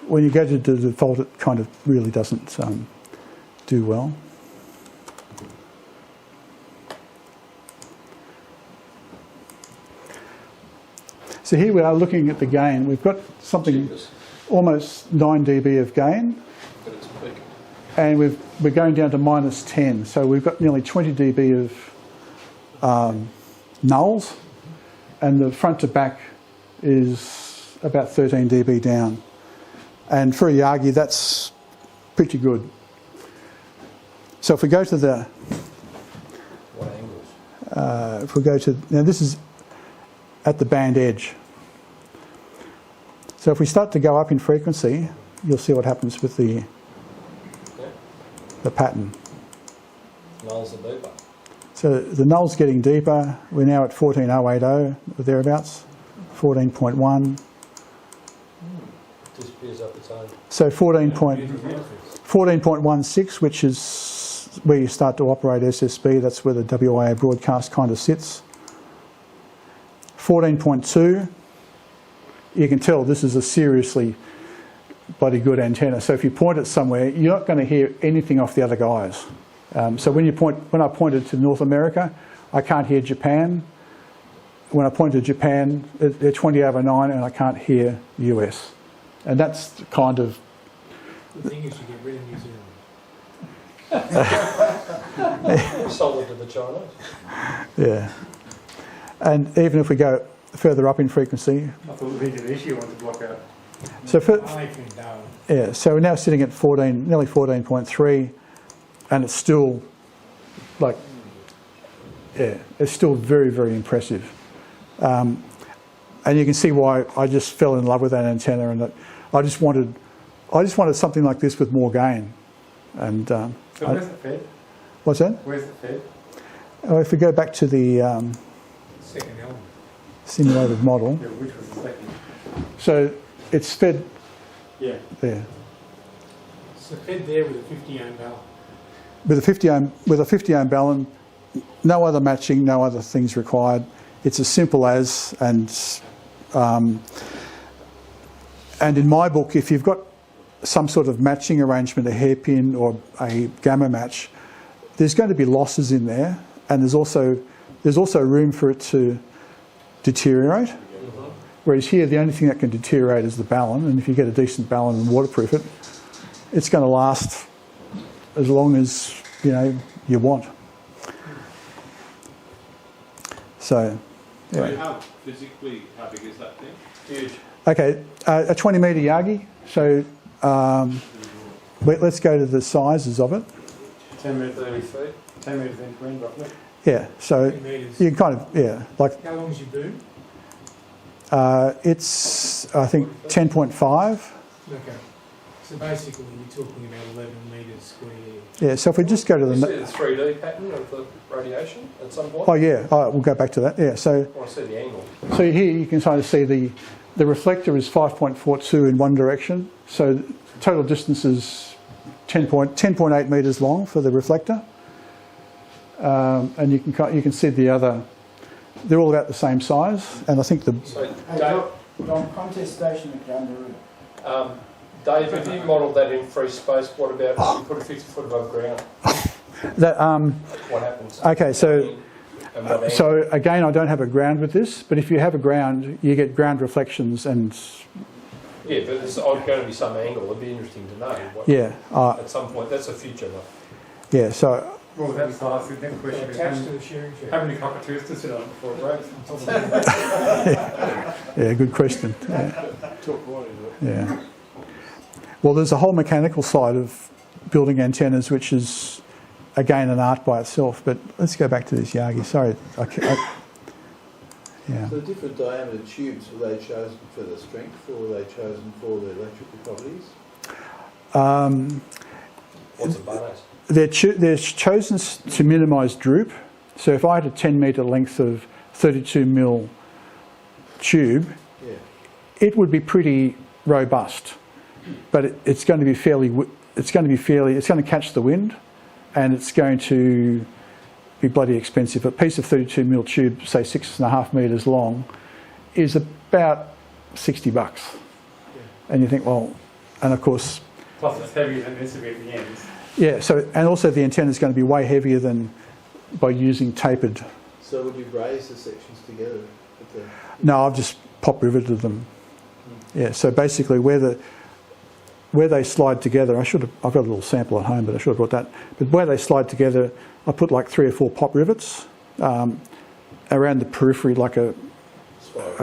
when you go to the default, it kind of really doesn't do well. So here we are looking at the gain. We've got something Cheapest, almost 9 dB of gain. but it's peak. And we're going down to minus 10, so we've got nearly 20 dB of nulls, and the front to back is about 13 dB down. And for a Yagi, that's pretty good. So if we go to the, What angles? if we go to, now this is at the band edge. So if we start to go up in frequency, you'll see what happens with the pattern. Nulls are deeper. So the null's getting deeper. We're now at 14080 or thereabouts, 14.1. Disappears up its own. So 14.16, which is where you start to operate SSB. That's where the WIA broadcast kind of sits. 14.2, you can tell this is a seriously bloody good antenna. So if you point it somewhere, you're not going to hear anything off the other guys. So when I pointed to North America, I can't hear Japan. When I point to Japan, they're 20/9, and I can't hear the US. And that's the kind of. The thing is, you get rid of New Zealand. Sold it to the Chinese. Yeah. And even if we go further up in frequency, I thought the big issue I wanted to block out. so I like it down. yeah, so we're now sitting at 14, nearly 14.3, and it's still like yeah, it's still very, very impressive. And you can see why I just fell in love with that antenna, and that I just wanted something like this with more gain. And So where's the Fed? what's that? Where's the Fed? Oh, if we go back to the Second element. simulated model, Yeah, which was the second? so it's fed Yeah. there So fed there with a 50 ohm bell. with a 50 ohm balun, no other matching, no other things required. It's as simple as, and in my book, if you've got some sort of matching arrangement, a hairpin or a gamma match, there's going to be losses in there, and there's also room for it to deteriorate. Whereas here, the only thing that can deteriorate is the balun, and if you get a decent balun and waterproof it, it's going to last as long as you want. So, So yeah. how big is that thing? Huge. Okay, a 20 metre Yagi. So let's go to the sizes of it. 10 metres, 30 feet. 10 metres in between, roughly. Yeah, so 10 metres. you can kind of, yeah, like How long is your boom? it's, I think, 10.5. Okay. So basically you're talking about 11 metres square. Yeah, so if we just go to You the... see the 3D pattern of the radiation at some point? Oh, yeah, we'll go back to that. Yeah, so I want to see the angle. here you can kind of see the reflector is 5.42 in one direction. So total distance is 10.8 metres long for the reflector. And you can see the other, they're all about the same size. And I think the... So, Hey, John, contest station at Gundaroo. Dave, if you modelled that in free space, what about if you put it 50 foot above ground? that, What happens? okay, so... And what angle? So again, I don't have a ground with this, but if you have a ground, you get ground reflections and Yeah, but there's going to be some angle. It'd be interesting to know. What, yeah, At some point, that's a future one. yeah. So Well, that's the last thing. Question is, Attached to the shearing shed. how many cockatoos to sit on before it breaks? yeah, good question. Yeah. Took one into it. Yeah. Well, there's a whole mechanical side of building antennas, which is again an art by itself. But let's go back to this Yagi. Sorry, yeah. So different diameter tubes, were they chosen for the strength or were they chosen for the electrical properties? What's the bonus? They're chosen to minimise droop. So if I had a 10 metre length of 32 mil tube, Yeah. it would be pretty robust, but it's going to be it's going to catch the wind, and it's going to be bloody expensive. A piece of 32 mil tube, say 6.5 metres long, is about $60. And you think, well, and of course, Plus it's heavier than this to be at the ends. yeah. So and also the antenna is going to be way heavier than by using tapered. So would you braze the sections together? At the, No, I've just pop riveted them. Yeah. So basically, where they slide together, I've got a little sample at home, but I should have brought that. But where they slide together, I put like 3 or 4 pop rivets around the periphery, like a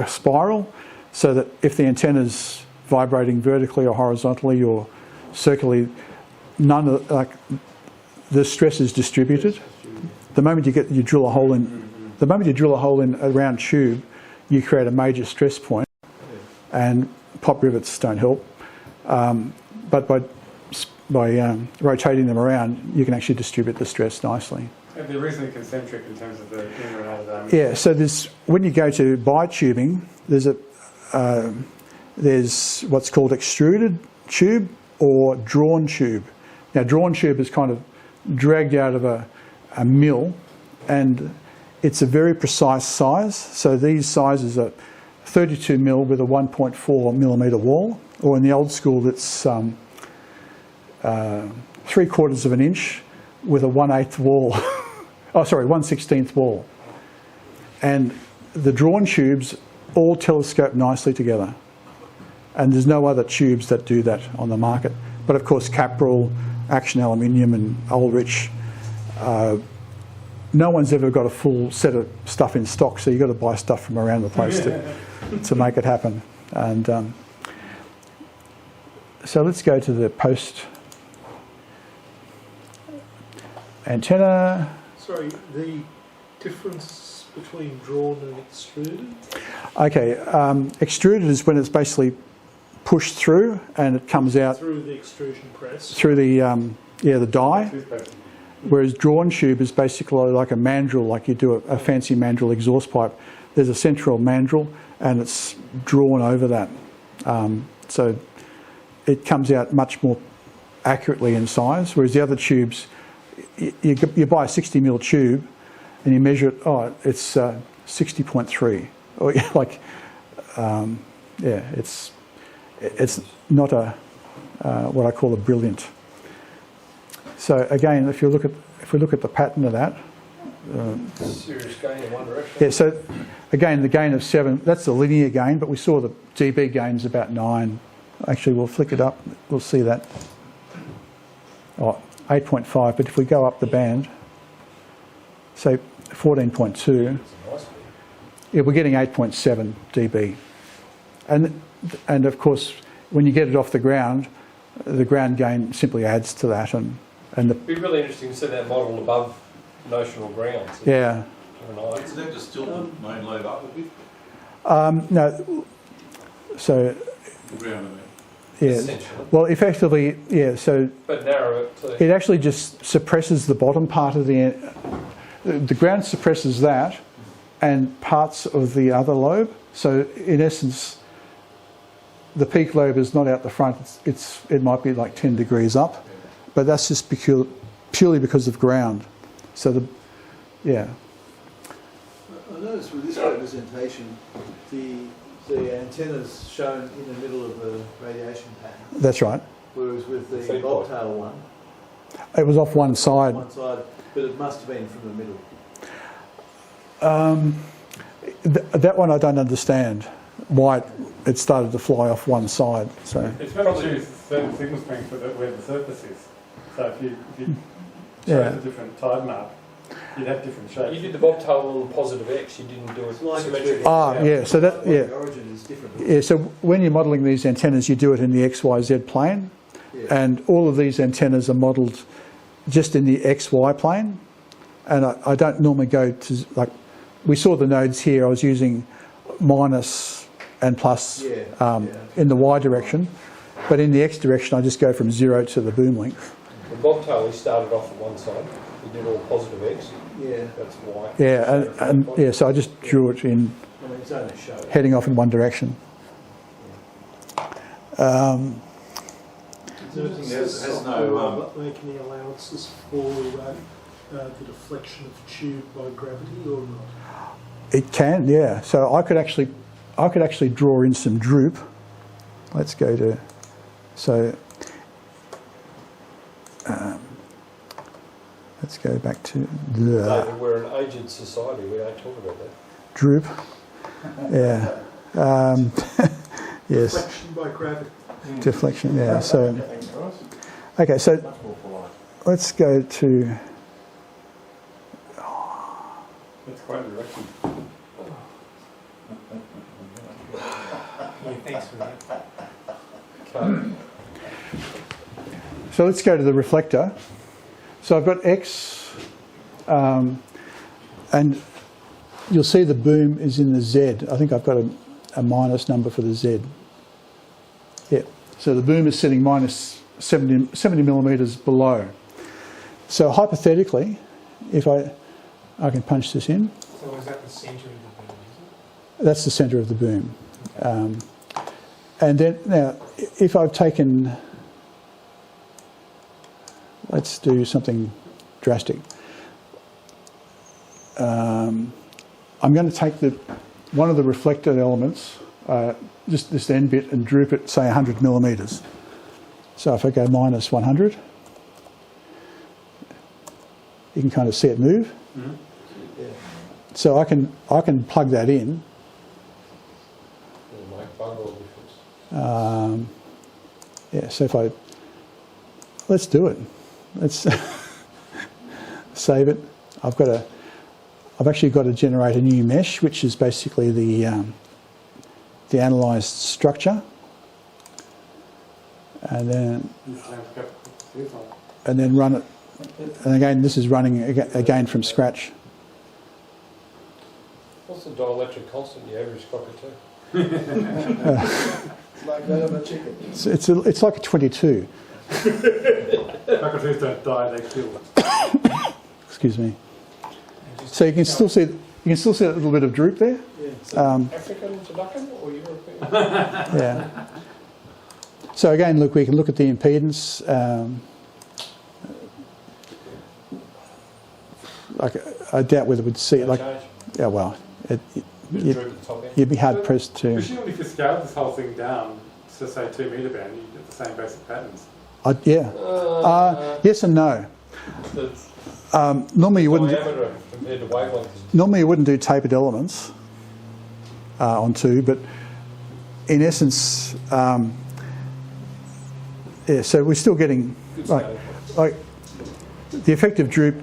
spiral, so that if the antenna's vibrating vertically or horizontally or circularly, the stress is distributed. The moment you drill a hole in a round tube, you create a major stress point, and pop rivets don't help. But by rotating them around, you can actually distribute the stress nicely. And they're reasonably concentric in terms of the inner and outer diameter. Yeah. So when you go to buy tubing, there's what's called extruded tube or drawn tube. Now, drawn tube is kind of dragged out of a mill, and it's a very precise size. So these sizes are 32 mil with a 1.4 millimetre wall, or in the old school, it's 3/4 of an inch with a 1/8 wall. 1/16 wall. And the drawn tubes all telescope nicely together. And there's no other tubes that do that on the market. But of course, Caprol, Action Aluminium and Ulrich, no one's ever got a full set of stuff in stock, so you've got to buy stuff from around the place to make it happen. And so let's go to the post antenna. Sorry, the difference between drawn and extruded? Okay, extruded is when it's basically pushed through and it comes out Through the extrusion press. through the the die. Toothpaste. Whereas drawn tube is basically like a mandrel, like you do a fancy mandrel exhaust pipe. There's a central mandrel and it's drawn over that. So it comes out much more accurately in size, whereas the other tubes, you buy a 60mm tube and you measure it, it's 60.3. Or like, it's not a what I call a brilliant. So again, if we look at the pattern of that, Serious gain in one direction. yeah. So again, the gain of 7, that's the linear gain, but we saw the dB gain's about 9. Actually, we'll flick it up. We'll see that. 8.5. But if we go up the band, say 14.2, yeah, we're getting 8.7 dB. And of course, when you get it off the ground gain simply adds to that, and It'd be really interesting to see that model above notional grounds. yeah. Is that just still the main load up a bit? No. So The ground, I mean. yeah. Essentially. Well, effectively, yeah. So But narrow it to... it actually just suppresses the bottom part of the ground suppresses that and parts of the other lobe. So in essence, the peak lobe is not out the front. It might be like 10 degrees up, but that's just purely because of ground. So I noticed with this representation, the antenna's shown in the middle of the radiation pattern, that's right. whereas with the Feedback. bobtail one, It was off one side. but it must have been from the middle. That one I don't understand why it started to fly off one side. So It's going to choose certain signal strength where the surface is. So if you chose Yeah. a different tide mark, you'd have different shapes. You did the bobtail on positive X, you didn't do it Like symmetrically. yeah. So that yeah. The origin is different. Yeah, so when you're modelling these antennas, you do it in the XYZ plane, Yeah. and all of these antennas are modelled just in the XY plane. And I don't normally go to, like, we saw the nodes here, I was using minus and plus in the Y direction, but in the X direction, I just go from 0 to the boom length. The bobtail, he started off at one side, he did all positive X, Yeah, that's Y. Yeah, and yeah, so I just drew it in, I mean, it's only a show. heading off in one direction. Has no, make any allowances for the deflection of tube by gravity or not? It can, yeah. So I could actually draw in some droop. Let's go to, so let's go back to the David, we're an aged society, we don't talk about that. droop. Yeah. Yes. Deflection by gravity. Deflection. Yeah. So okay. So let's go to. That's quite a direction. Yeah, thanks for that. Okay. So let's go to the reflector. So I've got X, and you'll see the boom is in the Z. I think I've got a minus number for the Z. Yeah. So the boom is sitting minus 70 millimetres below. So hypothetically, if I can punch this in. So is that the centre of the boom, is That's the centre of the boom. And then, now, if I've taken, let's do something drastic. I'm going to take one of the reflected elements, just this end bit, and droop it, say, 100 millimetres. So if I go minus 100, you can kind of see it move. Yeah. So I can plug that in. It'll make bugger all difference. Yeah, so let's do it. Let's save it. I've actually got to generate a new mesh, which is basically the analysed structure, and then run it. And again, this is running again from scratch. What's the dielectric constant you average cockatoo? It's like that of a chicken. It's like a 22. Cockatoos don't die, they kill. Excuse me. So you can still see a little bit of droop there. African turducken or European? Yeah. So again, look, we can look at the impedance. I doubt whether we'd see it like. Change. Yeah, well, Bit of droop at the top end. you'd be hard pressed to. Presumably if you scale this whole thing down to say 2 metre band, you get the same basic patterns. Yes and no. The Normally you wouldn't. diameter compared to wavelength is Normally you wouldn't do tapered elements on 2, but in essence, yeah. So we're still getting good like, scale. like the effective droop.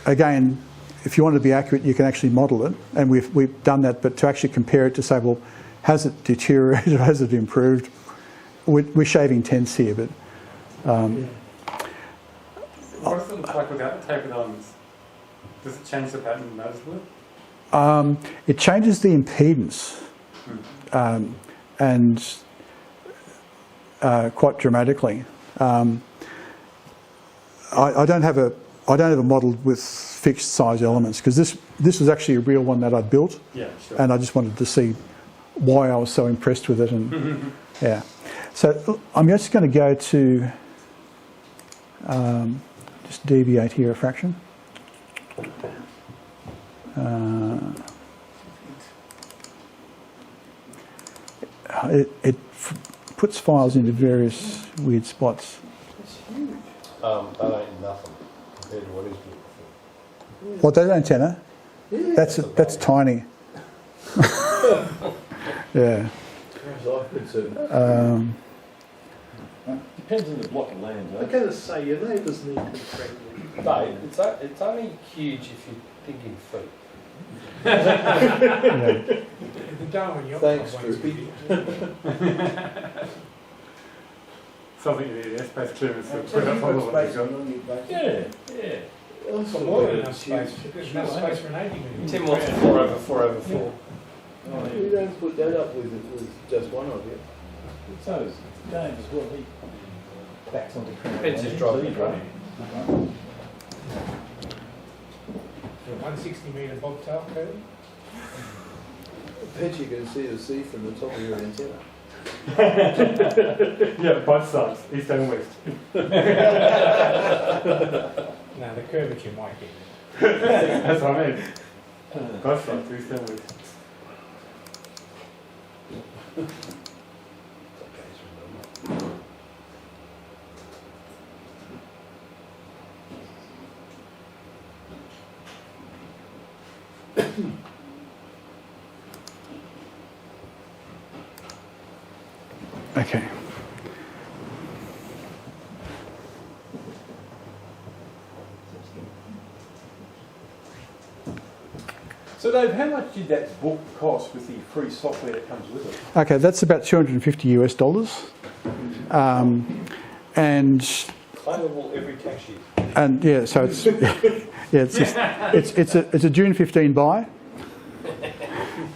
Again, if you want to be accurate, you can actually model it, and we've done that. But to actually compare it to say, well, has it deteriorated or has it improved? We're shaving tenths here, but What does it look like without the tapered elements? Does it change the pattern noticeably? it changes the impedance and quite dramatically. I don't have a model with fixed size elements because this was actually a real one that I built, Yeah, sure. and I just wanted to see why I was so impressed with it. And yeah, so I'm just going to go to just deviate here a fraction. It puts files into various weird spots. That ain't nothing compared to what he's doing before. What, that antenna? That's tiny. Yeah. Depends on the block of land, I'm going to say your neighbours need contracting. Dave, it's only huge if you're thinking feet. Yeah. The Darwin yacht Thanks, club one's Droopy. Something you need airspace clearance to So put up you've on got the one space you've on your back. Yeah. Also, more than yeah, enough space. There's enough space for an 80 minute. Tim wants 4/4/4. you don't put that up with just one of you. So is James as well. He backs onto Crown. Depends who's So driving. he's running. A 160 metre bobtail curtain. I bet you can see the sea from the top of your antenna. Yeah, both sides, east and west. No, the curvature might be. That's what I mean. Both sides, east and west. Okay. So Dave, how much did that book cost with the free software that comes with it? Okay, that's about $250 US. And Claimable every tax year. and yeah, so it's it's a June 15 buy.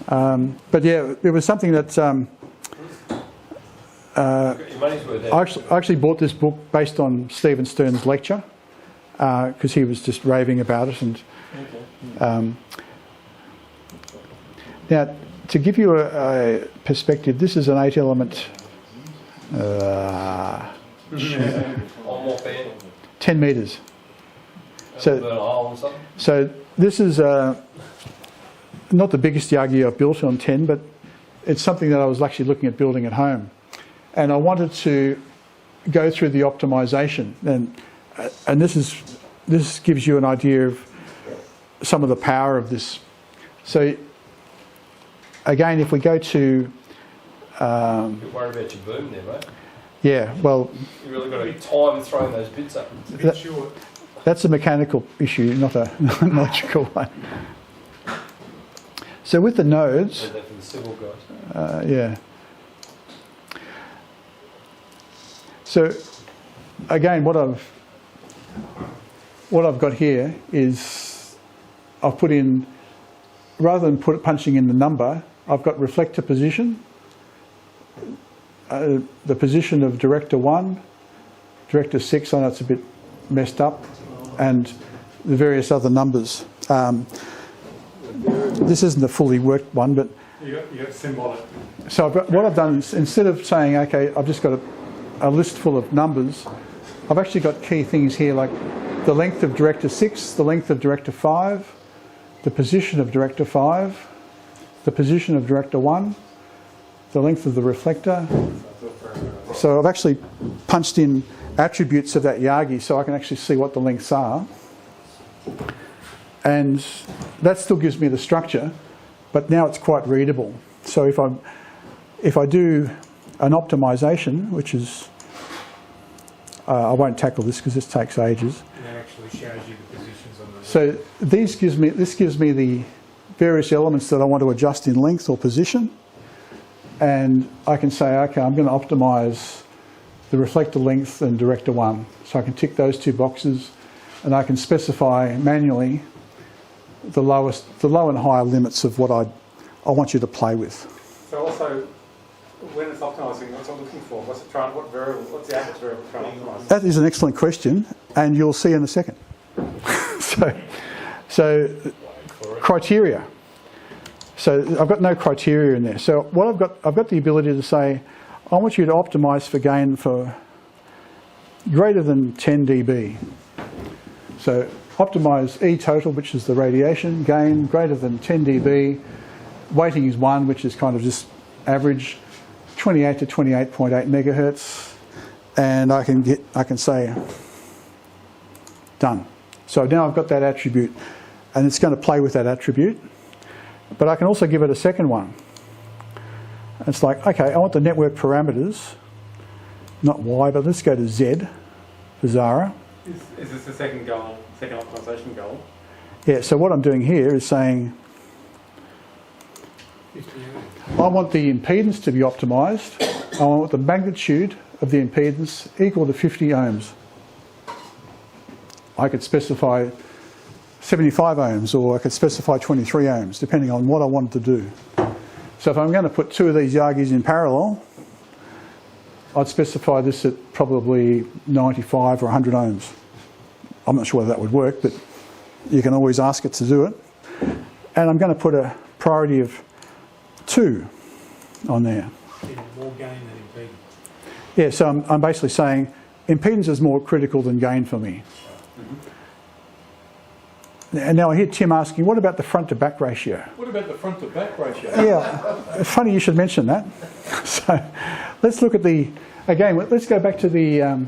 But yeah, it was something that Your money's worth I out. actually bought this book based on Stephen Stern's lecture because he was just raving about it. And now, to give you a perspective, this is an 8-element. On what band? 10 metres. So- Burn a hole or something? So this is not the biggest Yagi I've built on 10, but it's something that I was actually looking at building at home. And I wanted to go through the optimization. And this gives you an idea of some of the power of this. So again, if we go to... You're worried about your boom there, mate. yeah, well, You really got to be timed throwing those bits up. It's a bit short. that's a mechanical issue, not an electrical one. So with the nodes... Said that for the civil guys. yeah. So again, what I've got here is I've put in rather than punching in the number, I've got reflector position, the position of director 1, director 6, I know it's a bit messed up, and the various other numbers. This isn't a fully worked one, but You got symbolic. so what I've done is, instead of saying, okay, I've just got a list full of numbers, I've actually got key things here like the length of director 6, the length of director 5, the position of director 5, the position of director 1, the length of the reflector. So I've actually punched in attributes of that Yagi so I can actually see what the lengths are. And that still gives me the structure, but now it's quite readable. So if I do an optimization, which is, I won't tackle this because this takes ages. And that actually shows you the positions on the... So this gives me the various elements that I want to adjust in length or position. And I can say, okay, I'm going to optimise the reflector length and director 1. So I can tick those two boxes, and I can specify manually the low and higher limits of what I want you to play with. So also, when it's optimising, what's it looking for? What's the output variable trying to optimise? That is an excellent question, and you'll see in a second. so criteria. So I've got no criteria in there. So what I've got the ability to say, I want you to optimise for gain for greater than 10 dB. So optimise E total, which is the radiation, gain greater than 10 dB. Weighting is 1, which is kind of just average, 28 to 28.8 megahertz. And I can say, done. So now I've got that attribute, and it's going to play with that attribute. But I can also give it a second one. It's like, okay, I want the network parameters, not Y, but let's go to Z for Zara. Is this the second goal, second optimisation goal? Yeah, so what I'm doing here is saying, I want the impedance to be optimised. I want the magnitude of the impedance equal to 50 ohms. I could specify 75 ohms, or I could specify 23 ohms, depending on what I wanted to do. So if I'm going to put two of these Yagis in parallel, I'd specify this at probably 95 or 100 ohms. I'm not sure whether that would work, but you can always ask it to do it. And I'm going to put a priority of 2 on there. More gain than impedance. Yeah, so I'm basically saying impedance is more critical than gain for me. And now I hear Tim asking, what about the front to back ratio? What about the front to back ratio? Yeah, funny you should mention that. So let's look at again, let's go back to the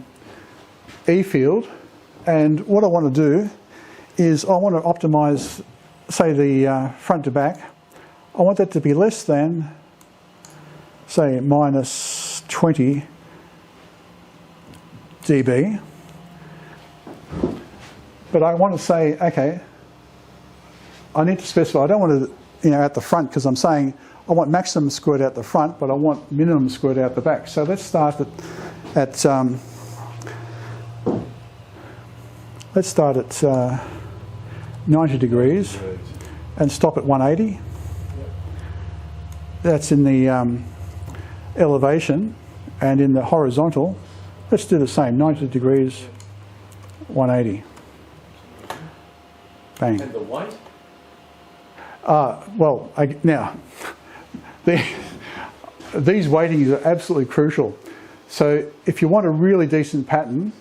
E field. And what I want to do is I want to optimise, say, the front to back. I want that to be less than, say, minus 20 dB. But I want to say, okay, I need to specify, I don't want to, at the front, because I'm saying I want maximum squirt out the front, but I want minimum squirt out the back. So let's start at 90 degrees and stop at 180. That's in the elevation, and in the horizontal, let's do the same, 90 degrees, 180. Bang. And the weight? Now, these weightings are absolutely crucial. So if you want a really decent pattern,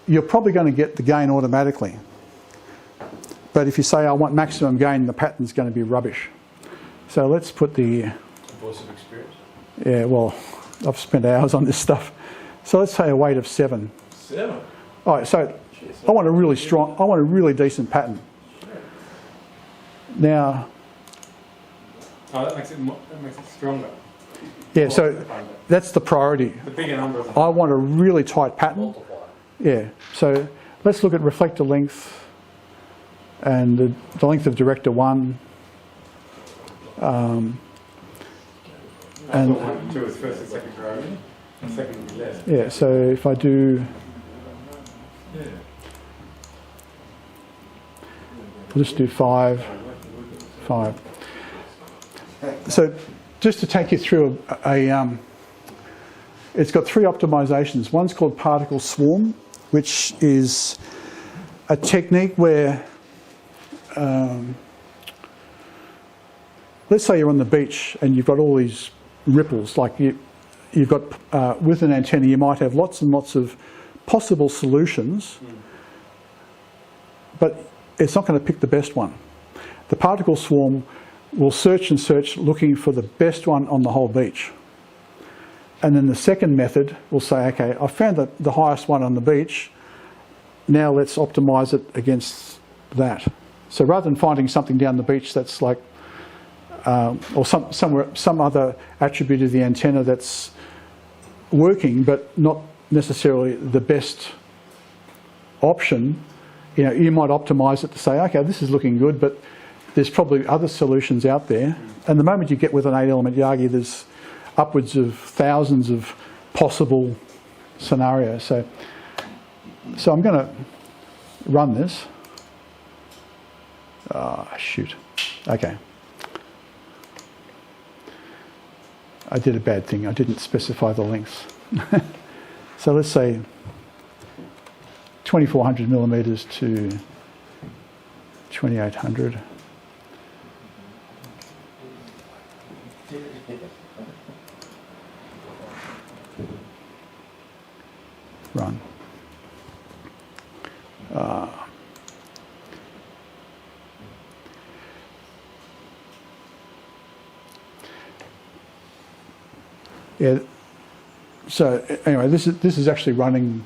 you're probably going to get the gain automatically. But if you say, I want maximum gain, the pattern's going to be rubbish. So let's put the... Voice of experience? Yeah, well, I've spent hours on this stuff. So let's say a weight of 7. 7? All right, so I want a really decent pattern. Now... Oh, that makes it stronger. Yeah, so that's the priority. The bigger number. I want a really tight pattern. Yeah, so let's look at reflector length and the length of director 1. And 2 is first and second priority. And second would be less. yeah, so if I do, I'll just do 5 5. So just to take you through it's got 3 optimizations. One's called particle swarm, which is a technique where, let's say you're on the beach and you've got all these ripples, like you've got, with an antenna you might have lots and lots of possible solutions, but it's not going to pick the best one. The particle swarm will search and search looking for the best one on the whole beach. And then the second method will say, okay, I found the highest one on the beach, now let's optimise it against that. So rather than finding something down the beach that's like, or some other attribute of the antenna that's working but not necessarily the best option, you might optimise it to say, okay, this is looking good, but there's probably other solutions out there. And the moment you get with an 8-element Yagi, there's upwards of thousands of possible scenarios. So I'm going to run this. Shoot. Okay. I did a bad thing. I didn't specify the lengths. So let's say 2400 millimetres to 2800. Run. Yeah. So anyway, this is actually running,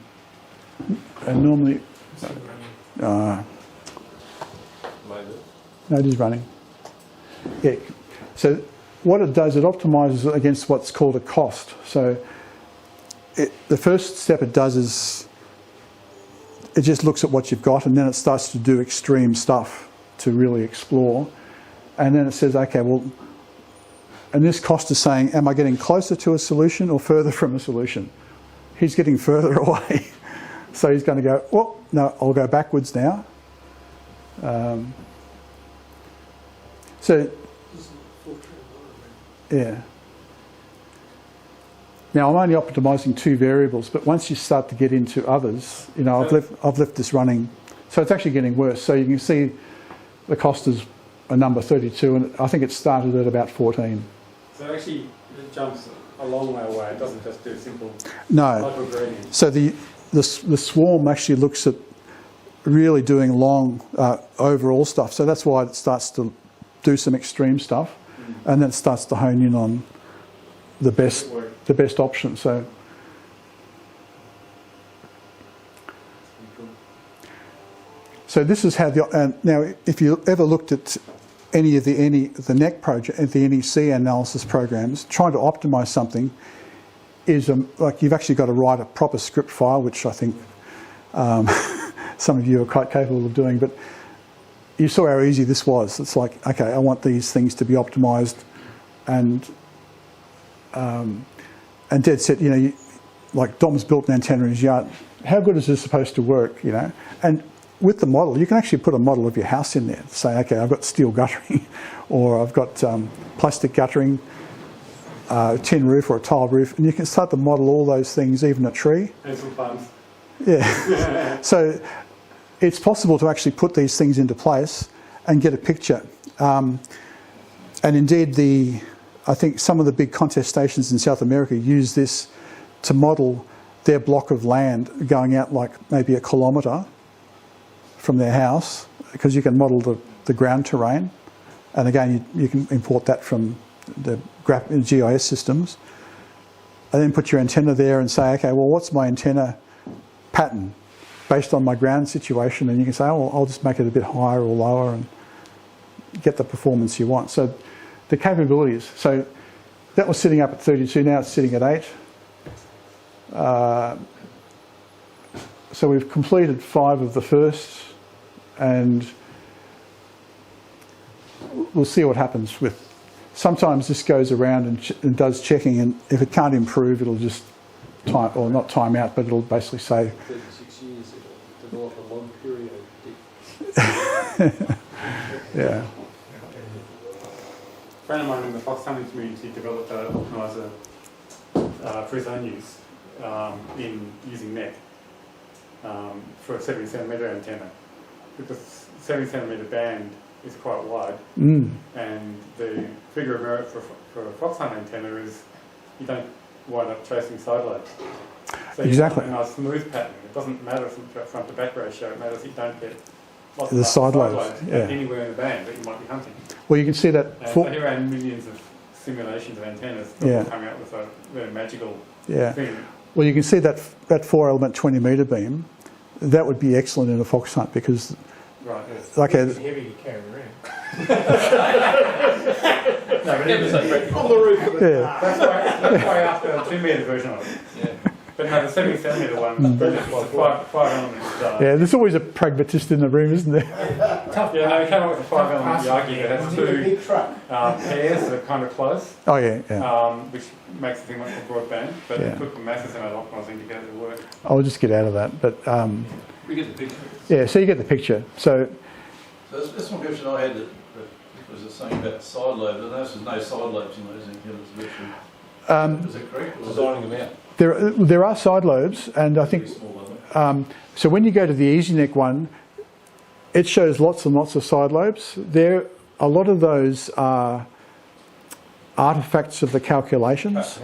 and normally. No, it is running. Yeah. So what it does, it optimises against what's called a cost. So the first step it does is it just looks at what you've got, and then it starts to do extreme stuff to really explore. And then it says, okay, well, and this cost is saying, am I getting closer to a solution or further from a solution? He's getting further away. So he's going to go, well, no, I'll go backwards now. Yeah. Now I'm only optimising 2 variables, but once you start to get into others, I've left this running, so it's actually getting worse. So you can see the cost is a number 32, and I think it started at about 14. So actually, it jumps a long way away. It doesn't just do simple. No. Gradient. So the swarm actually looks at really doing long overall stuff. So that's why it starts to do some extreme stuff, and then it starts to hone in on the best option. So this is how now if you ever looked at any of the NEC project, the NEC analysis programs, trying to optimise something is like you've actually got to write a proper script file, which I think some of you are quite capable of doing. But you saw how easy this was. It's like, okay, I want these things to be optimised, and dead set. Like Dom's built an antenna in his yard. How good is this supposed to work? And with the model, you can actually put a model of your house in there. Say, okay, I've got steel guttering, or I've got plastic guttering, tin roof or a tile roof, and you can start to model all those things, even a tree. And some funds. Yeah. So it's possible to actually put these things into place and get a picture. And indeed, I think some of the big contest stations in South America use this to model their block of land going out like maybe a kilometre from their house, because you can model the ground terrain, and again you can import that from the GIS systems, and then put your antenna there and say, okay, well, what's my antenna pattern based on my ground situation, and you can say, oh, well, I'll just make it a bit higher or lower and get the performance you want. So the capabilities, so that was sitting up at 32, now it's sitting at 8. So we've completed 5 of the first, and we'll see what happens with. Sometimes this goes around and does checking, and if it can't improve, it'll just time, or not time out, but it'll basically say. 36 years to develop a long period. Yeah. friend of mine in the fox hunting community developed an optimizer for his own use in using net for a 70cm antenna. Because 70cm band is quite wide, and the figure of merit for a fox hunt antenna is you don't wind up chasing side lobes. So Exactly. you want a nice smooth pattern. It doesn't matter from front to back ratio. It matters you don't get lots The of side lobes, yeah. anywhere in the band that you might be hunting. Well, you can see that. And so he ran millions of simulations of antennas that Yeah. come out with a very magical Yeah. thing. Well, you can see that 4-element 20-metre beam. That would be excellent in a fox hunt because, Right, yes. okay, It's heavy to carry around. No, but it was On the roof of the yeah, that's why after a 2-metre version of it. Yeah. But no, the 70cm one is brilliant. It's a 5-element. yeah. There's always a pragmatist in the room, isn't there? Yeah, no, he came up with a 5-element Yagi that has You need a two big truck. pairs that are kind of close, Oh yeah, yeah. which makes the thing much more broadband. But Yeah. you put the masses in an optimizing to get it to work. I'll just get out of that. But We get the picture. yeah, so you get the picture. So So that's one question I had that was the same about side lobes. I noticed there's no side lobes in those antennas virtually. Is that correct? Or is that Designing them out. there are side lobes, and I think pretty small, aren't they? so. When you go to the Easy Neck one, it shows lots and lots of side lobes. A lot of those are artifacts of the calculations.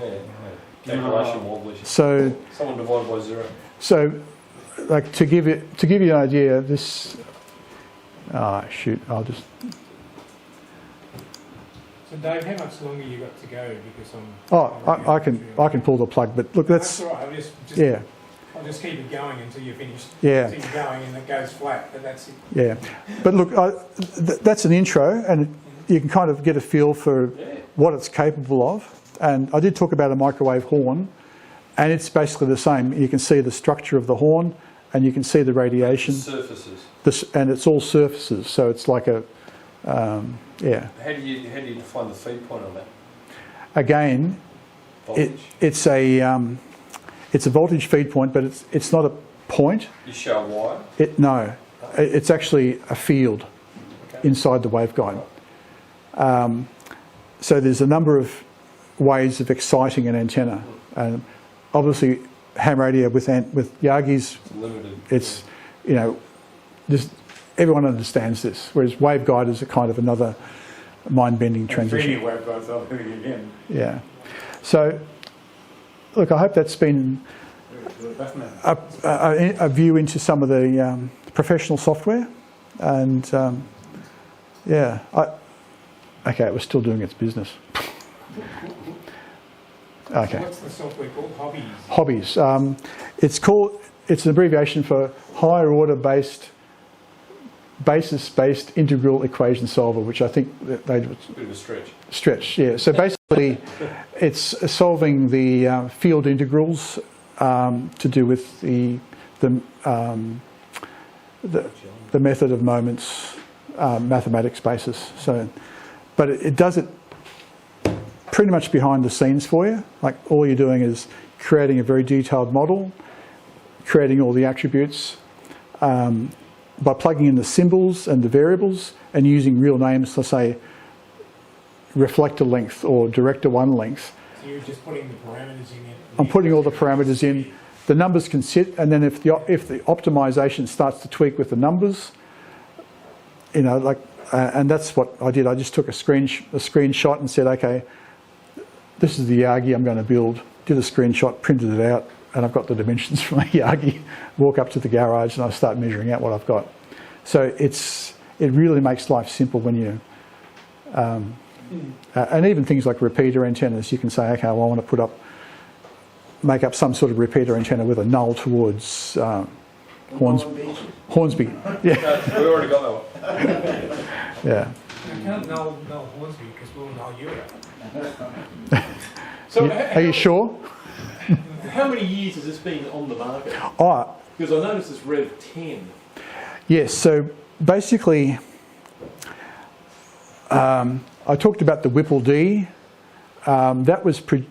Calculation wobblish. So Someone divided by 0. So, like to give you an idea, this. Shoot! I'll just. So Dave, how much longer you got to go? Because I can pull the plug, but look, That's that's all right. I'll just keep it going until you finish. Yeah. Keep going and it goes flat, but that's it. yeah. But look, that's an intro, and you can kind of get a feel for what it's capable of. And I did talk about a microwave horn, and it's basically the same. You can see the structure of the horn, and you can see the radiation. Surfaces. And it's all surfaces, so it's like a yeah. How do you define the feed point on that? Again, Voltage? it's a voltage feed point, but it's not a point. You show a wire? It's actually a field inside the waveguide. So there's a number of ways of exciting an antenna, and obviously ham radio with Yagis, Limited. it's everyone understands this, whereas waveguide is a kind of another mind-bending transition. 3D waveguides are doing it again. Yeah. So, look, I hope that's been a view into some of the professional software, and yeah, okay, it was still doing its business. Okay. What's the software called? Hobbies. It's an abbreviation for higher order basis-based integral equation solver, which I think they Bit of a stretch. stretch. Yeah. So basically, it's solving the field integrals to do with the method of moments mathematics basis. So, but it does it pretty much behind the scenes for you. Like all you're doing is creating a very detailed model, creating all the attributes by plugging in the symbols and the variables and using real names, let's say reflector length or director 1 length. So you're just putting the parameters in it? I'm putting all the parameters in. The numbers can sit, and then if the optimization starts to tweak with the numbers, and that's what I did. I just took a screenshot and said, okay, this is the Yagi I'm going to build. Did a screenshot, printed it out, and I've got the dimensions from a Yagi. Walk up to the garage and I start measuring out what I've got. So it really makes life simple when you, and even things like repeater antennas, you can say, okay, well, I want to make up some sort of repeater antenna with a null towards Hornsby. Yeah. We already got that one. Yeah. I can't null Hornsby because we'll null you. So Are you sure? how many years has this been on the market? Oh, Because I noticed it's Rev 10. yes. So basically, I talked about the Whipple D. That was produced